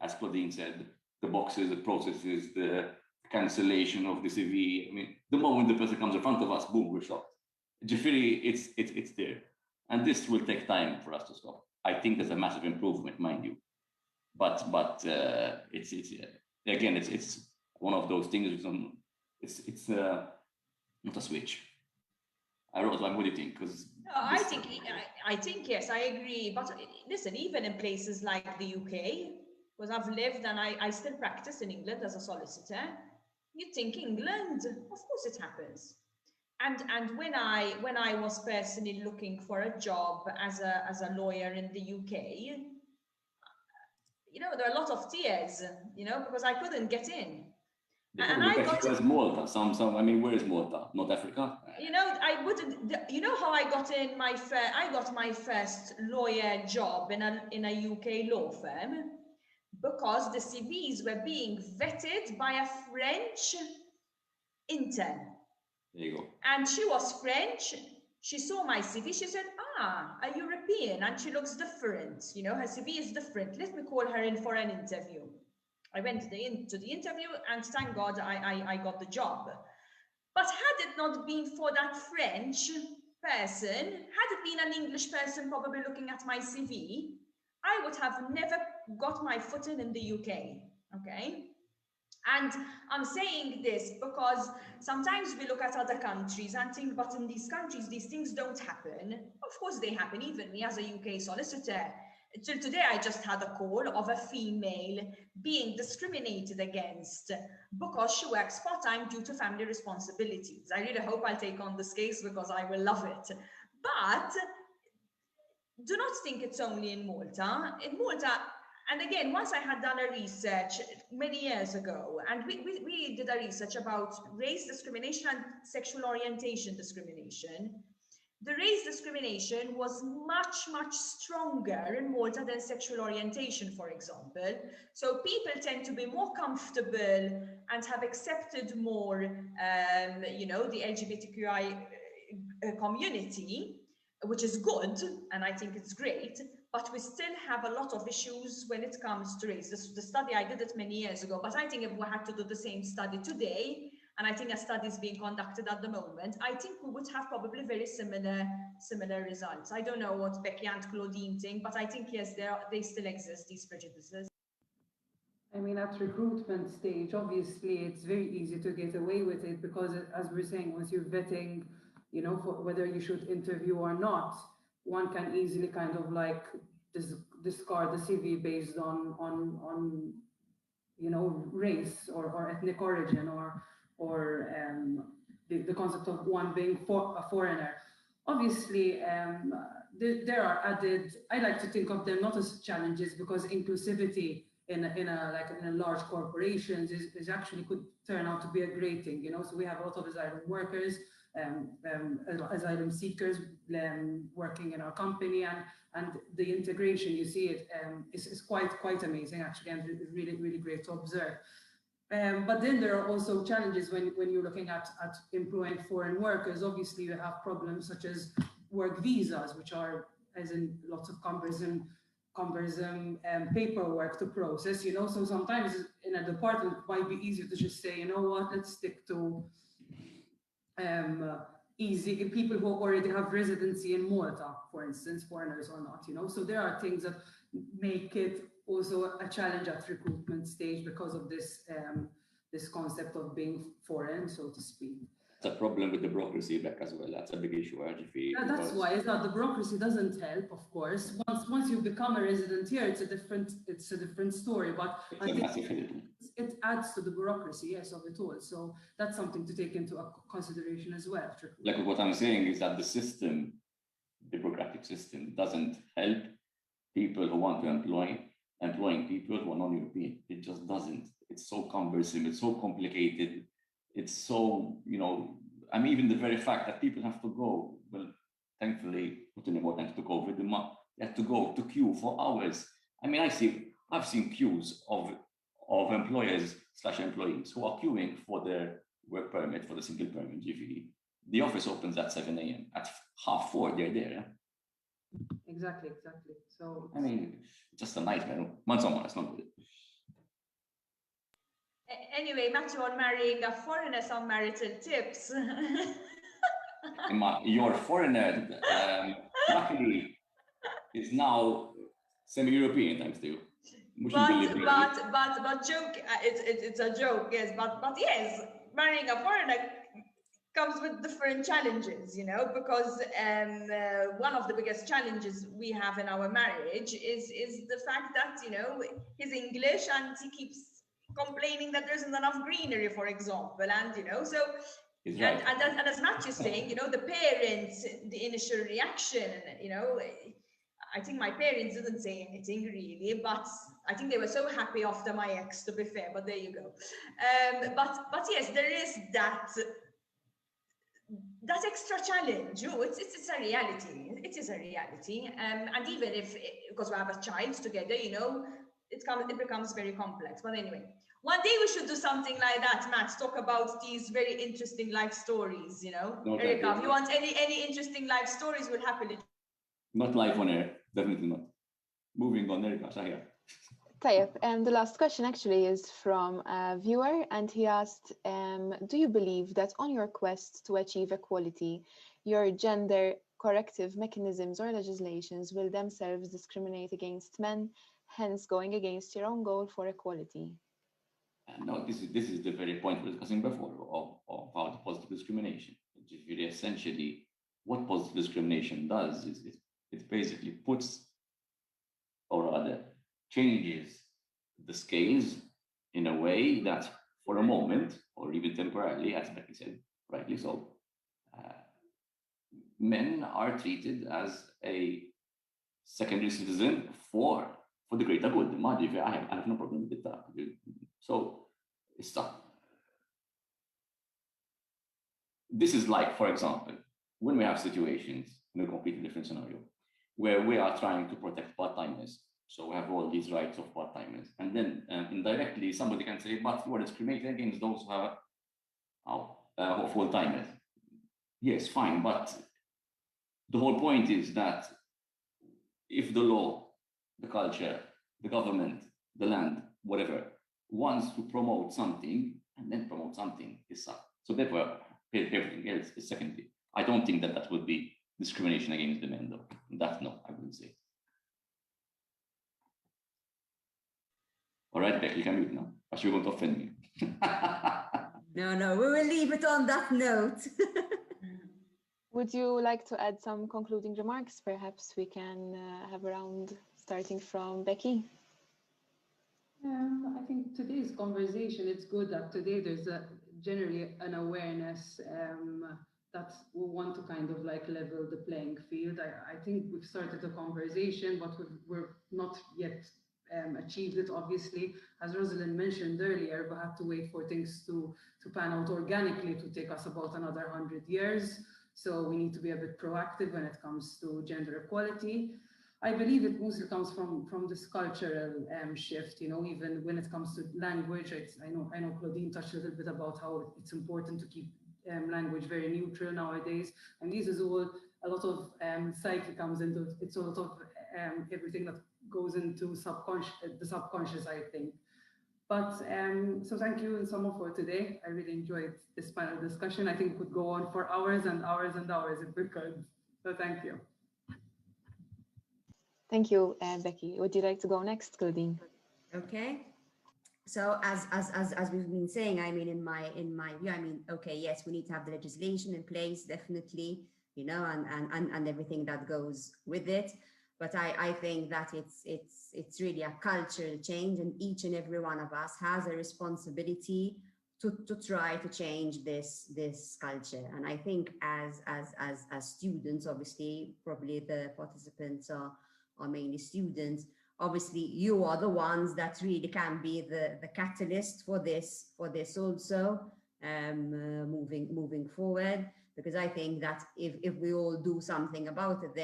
as Claudine said, the boxes, the processes, the cancellation of the CV. The moment the person comes in front of us, boom, we're shocked. It's there. And this will take time for us to stop. I think there's a massive improvement, mind you. But it's one of those things. It's not a switch. What do you think? Because I think yes, I agree. But listen, even in places like the UK, because I've lived and I still practice in England as a solicitor, you think England, of course it happens. And when I was personally looking for a job as a lawyer in the UK, there are a lot of tears, because I couldn't get in. And I got where's Malta? Where is Malta? North Africa? I wouldn't. How I got in I got my first lawyer job in a UK law firm because the CVs were being vetted by a French intern. There you go. And she was French. She saw my CV. She said, a European, and she looks different. Her CV is different. Let me call her in for an interview. I went to the interview, and thank God I got the job. But had it not been for that French person, had it been an English person probably looking at my CV, I would have never got my foot in the UK, okay? And I'm saying this because sometimes we look at other countries and think, but in these countries, these things don't happen. Of course they happen, even me as a UK solicitor. Till today, I just had a call of a female being discriminated against because she works part-time due to family responsibilities. I really hope I'll take on this case because I will love it. But do not think it's only in Malta. In Malta, and again, once I had done a research many years ago, and we did a research about race discrimination and sexual orientation discrimination. The race discrimination was much, much stronger in Malta than sexual orientation, for example. So people tend to be more comfortable and have accepted more, the LGBTQI community, which is good, and I think it's great, but we still have a lot of issues when it comes to race. The study, I did it many years ago, but I think if we had to do the same study today, and I think a study is being conducted at the moment, I think we would have probably very similar results. I don't know what Becky and Claudine think, but I think, yes, they still exist, these prejudices. I mean, at recruitment stage, obviously, it's very easy to get away with it because, as we're saying, once you're vetting, you know, for whether you should interview or not, one can easily kind of like discard the CV based on you know, race or ethnic origin or the concept of one being a foreigner. Obviously, there are added, I like to think of them not as challenges, because inclusivity in a large corporations is actually could turn out to be a great thing, you know. So we have a lot of asylum workers, asylum seekers working in our company, and the integration, you see it, is quite amazing actually, and really great to observe. But then there are also challenges when you're looking at employing foreign workers. Obviously, you have problems such as work visas, which are, as in, lots of cumbersome paperwork to process, you know. So sometimes in a department it might be easier to just say, you know what, let's stick to easy people who already have residency in Malta, for instance, foreigners or not, you know. So there are things that make it also a challenge at recruitment stage because of this this concept of being foreign, so to speak. It's a problem with the bureaucracy back as well. That's a big issue. That's why it's not, the bureaucracy doesn't help, of course. Once you become a resident here, it's a different story. But it adds to the bureaucracy, yes, of it all. So that's something to take into consideration as well. Like what I'm saying is that the system, the bureaucratic system, doesn't help people who want to employing people who are non-European. It just doesn't. It's so cumbersome. It's so complicated. It's so, you know, I mean, even the very fact that people have to go, well, thankfully, putting more thanks to COVID, they have to go to queue for hours. I mean, I've seen queues of employers/employees who are queuing for their work permit, for the single permit, GVD. The office opens at 7 a.m. At 4:30, they're there. Exactly. So I mean, just a nightmare. It's not good. Anyway, Matthew, on marrying a foreigner, some marital tips. Your foreigner, luckily, is now semi-European, thanks to you. But joke, it's a joke, yes. But yes, marrying a foreigner comes with different challenges, you know, because one of the biggest challenges we have in our marriage is the fact that, you know, he's English and he keeps complaining that there isn't enough greenery, for example, and, you know, so right. and as Matthew's saying, you know, the parents, the initial reaction, you know, I think my parents didn't say anything really, but I think they were so happy after my ex, to be fair, but there you go. But yes, there is that extra challenge. You know, it's a reality. It is a reality. And even if, because we have a child together, you know, it becomes very complex. But anyway, one day we should do something like that, Matt, talk about these very interesting life stories, you know. No, Erica, if you want any interesting life stories, we'll happily. Not live on air, definitely not. Moving on, Erica, Shahia. The last question actually is from a viewer, and he asked, do you believe that on your quest to achieve equality, your gender corrective mechanisms or legislations will themselves discriminate against men, hence going against your own goal for equality? No, this is the very point we were discussing before of how the positive discrimination, which is really essentially what positive discrimination does is it basically puts, or rather changes the scales in a way that for a moment, or even temporarily, as Becky said, rightly so, men are treated as a secondary citizen for the greater good. I have no problem with that. So it's not. This is like, for example, when we have situations in a completely different scenario, where we are trying to protect part-timers. So we have all these rights of part-timers. And then indirectly, somebody can say, but you are discriminating against those who are full-timers. Yes, fine. But the whole point is that if the law, the culture, the government, the land, whatever, wants to promote something, and then promote something is suck. So therefore, everything else is secondary. I don't think that that would be discrimination against the men, though. That, no, I wouldn't say. All right, Beck, you can mute now. But you won't offend me. No, we will leave it on that note. Would you like to add some concluding remarks? Perhaps we can have a round starting from Becky. I think today's conversation, it's good that today there's generally an awareness that we want to kind of like level the playing field. I think we've started a conversation, but we're not yet achieved it, obviously. As Rosalind mentioned earlier, we have to wait for things to pan out organically to take us about another 100 years. So we need to be a bit proactive when it comes to gender equality. I believe it mostly comes from this cultural shift, you know, even when it comes to language. I know Claudine touched a little bit about how it's important to keep language very neutral nowadays. And this is all, a lot of psyche comes into, it's a lot of everything that goes into the subconscious, I think. But so thank you in sum for today. I really enjoyed this panel discussion. I think it could go on for hours and hours and hours if we could. So thank you. Thank you, Becky. Would you like to go next, Claudine? Okay. So as we've been saying, I mean, in my view, I mean, okay, yes, we need to have the legislation in place, definitely, you know, and everything that goes with it. But I think that it's really a cultural change, and each and every one of us has a responsibility to try to change this culture. And I think as students, obviously, probably the participants are mainly students. Obviously, you are the ones that really can be the catalyst for this also, moving forward. Because I think that if we all do something about it,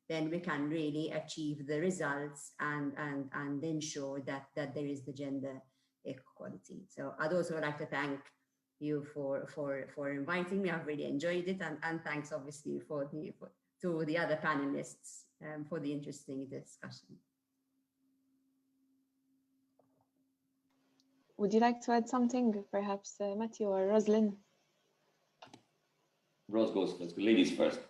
then we can really achieve the results and ensure that there is the gender equality. So I'd also like to thank you for inviting me. I've really enjoyed it, and thanks obviously to the other panelists for the interesting discussion. Would you like to add something, perhaps Matthew or Rosalind? Rose goes first. Ladies first.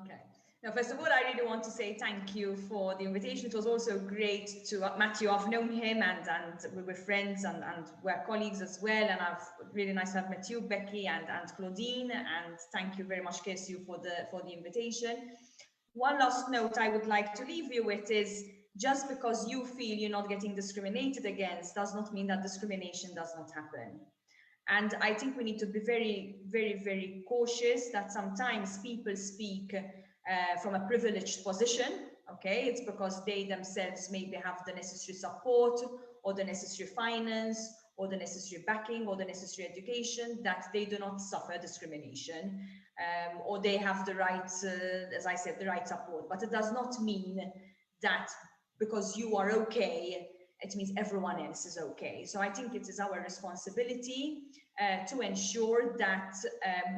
Okay. Now, first of all, I really want to say thank you for the invitation. It was also great to Matthew. I've known him and we were friends and we're colleagues as well. And I've really nice to have met you, Becky and Claudine. And thank you very much, KSU, for the invitation. One last note I would like to leave you with is, just because you feel you're not getting discriminated against does not mean that discrimination does not happen. And I think we need to be very, very, very cautious that sometimes people speak from a privileged position, okay? It's because they themselves maybe have the necessary support or the necessary finance or the necessary backing or the necessary education that they do not suffer discrimination, or they have the right, as I said, the right support. But it does not mean that because you are okay, it means everyone else is okay. So I think it is our responsibility to ensure that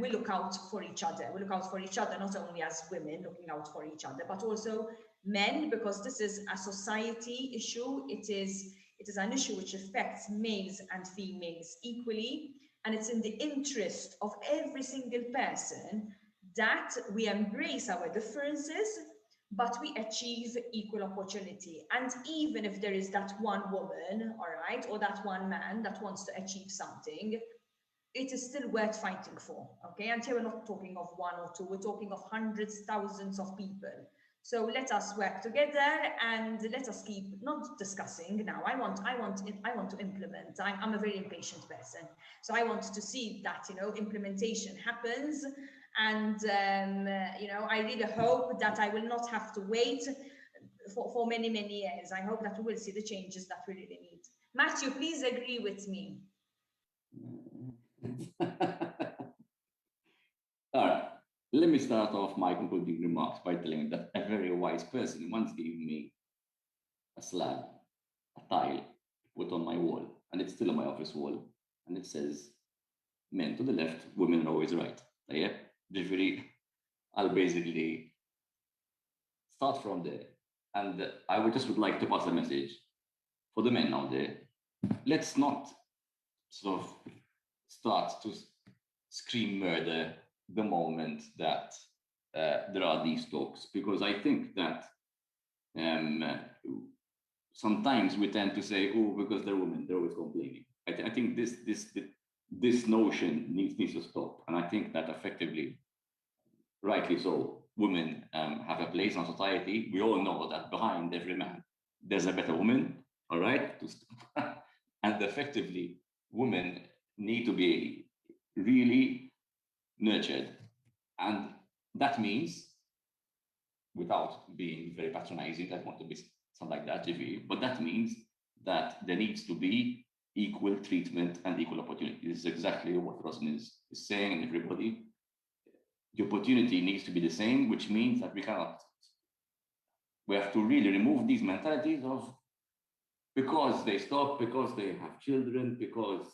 we look out for each other. We look out for each other, not only as women looking out for each other, but also men, because this is a society issue. It is an issue which affects males and females equally. And it's in the interest of every single person that we embrace our differences, but we achieve equal opportunity. And even if there is that one woman, all right, or that one man that wants to achieve something, it is still worth fighting for, okay? And here we're not talking of one or two, we're talking of hundreds, thousands of people. So let us work together and let us keep not discussing now. I want to implement. I'm a very impatient person. So I want to see that, you know, implementation happens. And, you know, I really hope that I will not have to wait for many, many years. I hope that we will see the changes that we really need. Matthew, please agree with me. All right. Let me start off my concluding remarks by telling you that a very wise person once gave me a slab, a tile, to put on my wall, and it's still on my office wall, and it says, men to the left, women are always right. Yeah? I'll basically start from there. And I would like to pass a message for the men out there. Let's not sort of starts to scream murder the moment that there are these talks, because I think that sometimes we tend to say, oh, because they're women, they're always complaining. I think this notion needs to stop. And I think that effectively, rightly so, women have a place in society. We all know that behind every man, there's a better woman, all right? And effectively, women need to be really nurtured. And that means, without being very patronizing, I don't want to be something like that, but that means that there needs to be equal treatment and equal opportunity. This is exactly what Roslyn is saying, and everybody. The opportunity needs to be the same, which means that we have to really remove these mentalities of because they stop, because they have children, because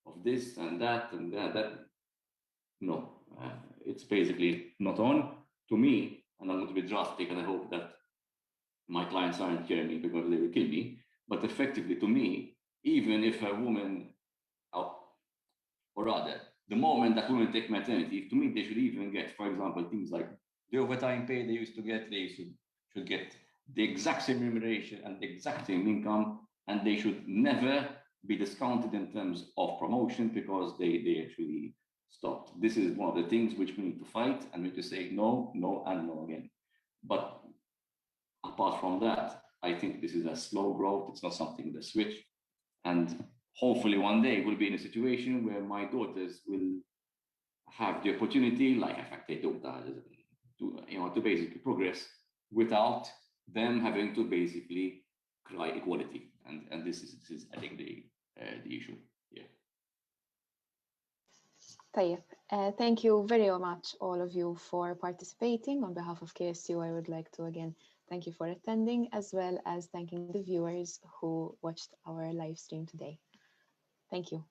of this and that and that. No, it's basically not on. To me, and I'm going to be drastic, and I hope that my clients aren't hearing me because they will kill me, but effectively to me, even if a woman, or rather, the moment that women take maternity, to me, they should even get, for example, things like the overtime pay they used to get, they should get the exact same remuneration and the exact same income, and they should never be discounted in terms of promotion because they actually stopped. This is one of the things which we need to fight, and we need to say no, no, and no again. But apart from that, I think this is a slow growth. It's not something that switch. And hopefully one day we'll be in a situation where my daughters will have the opportunity, like in fact they don't, to basically progress without them having to basically cry equality. And this is I think the issue. Yeah. طيب. Thank you very much, all of you, for participating. On behalf of KSU, I would like to again thank you for attending, as well as thanking the viewers who watched our live stream today. Thank you.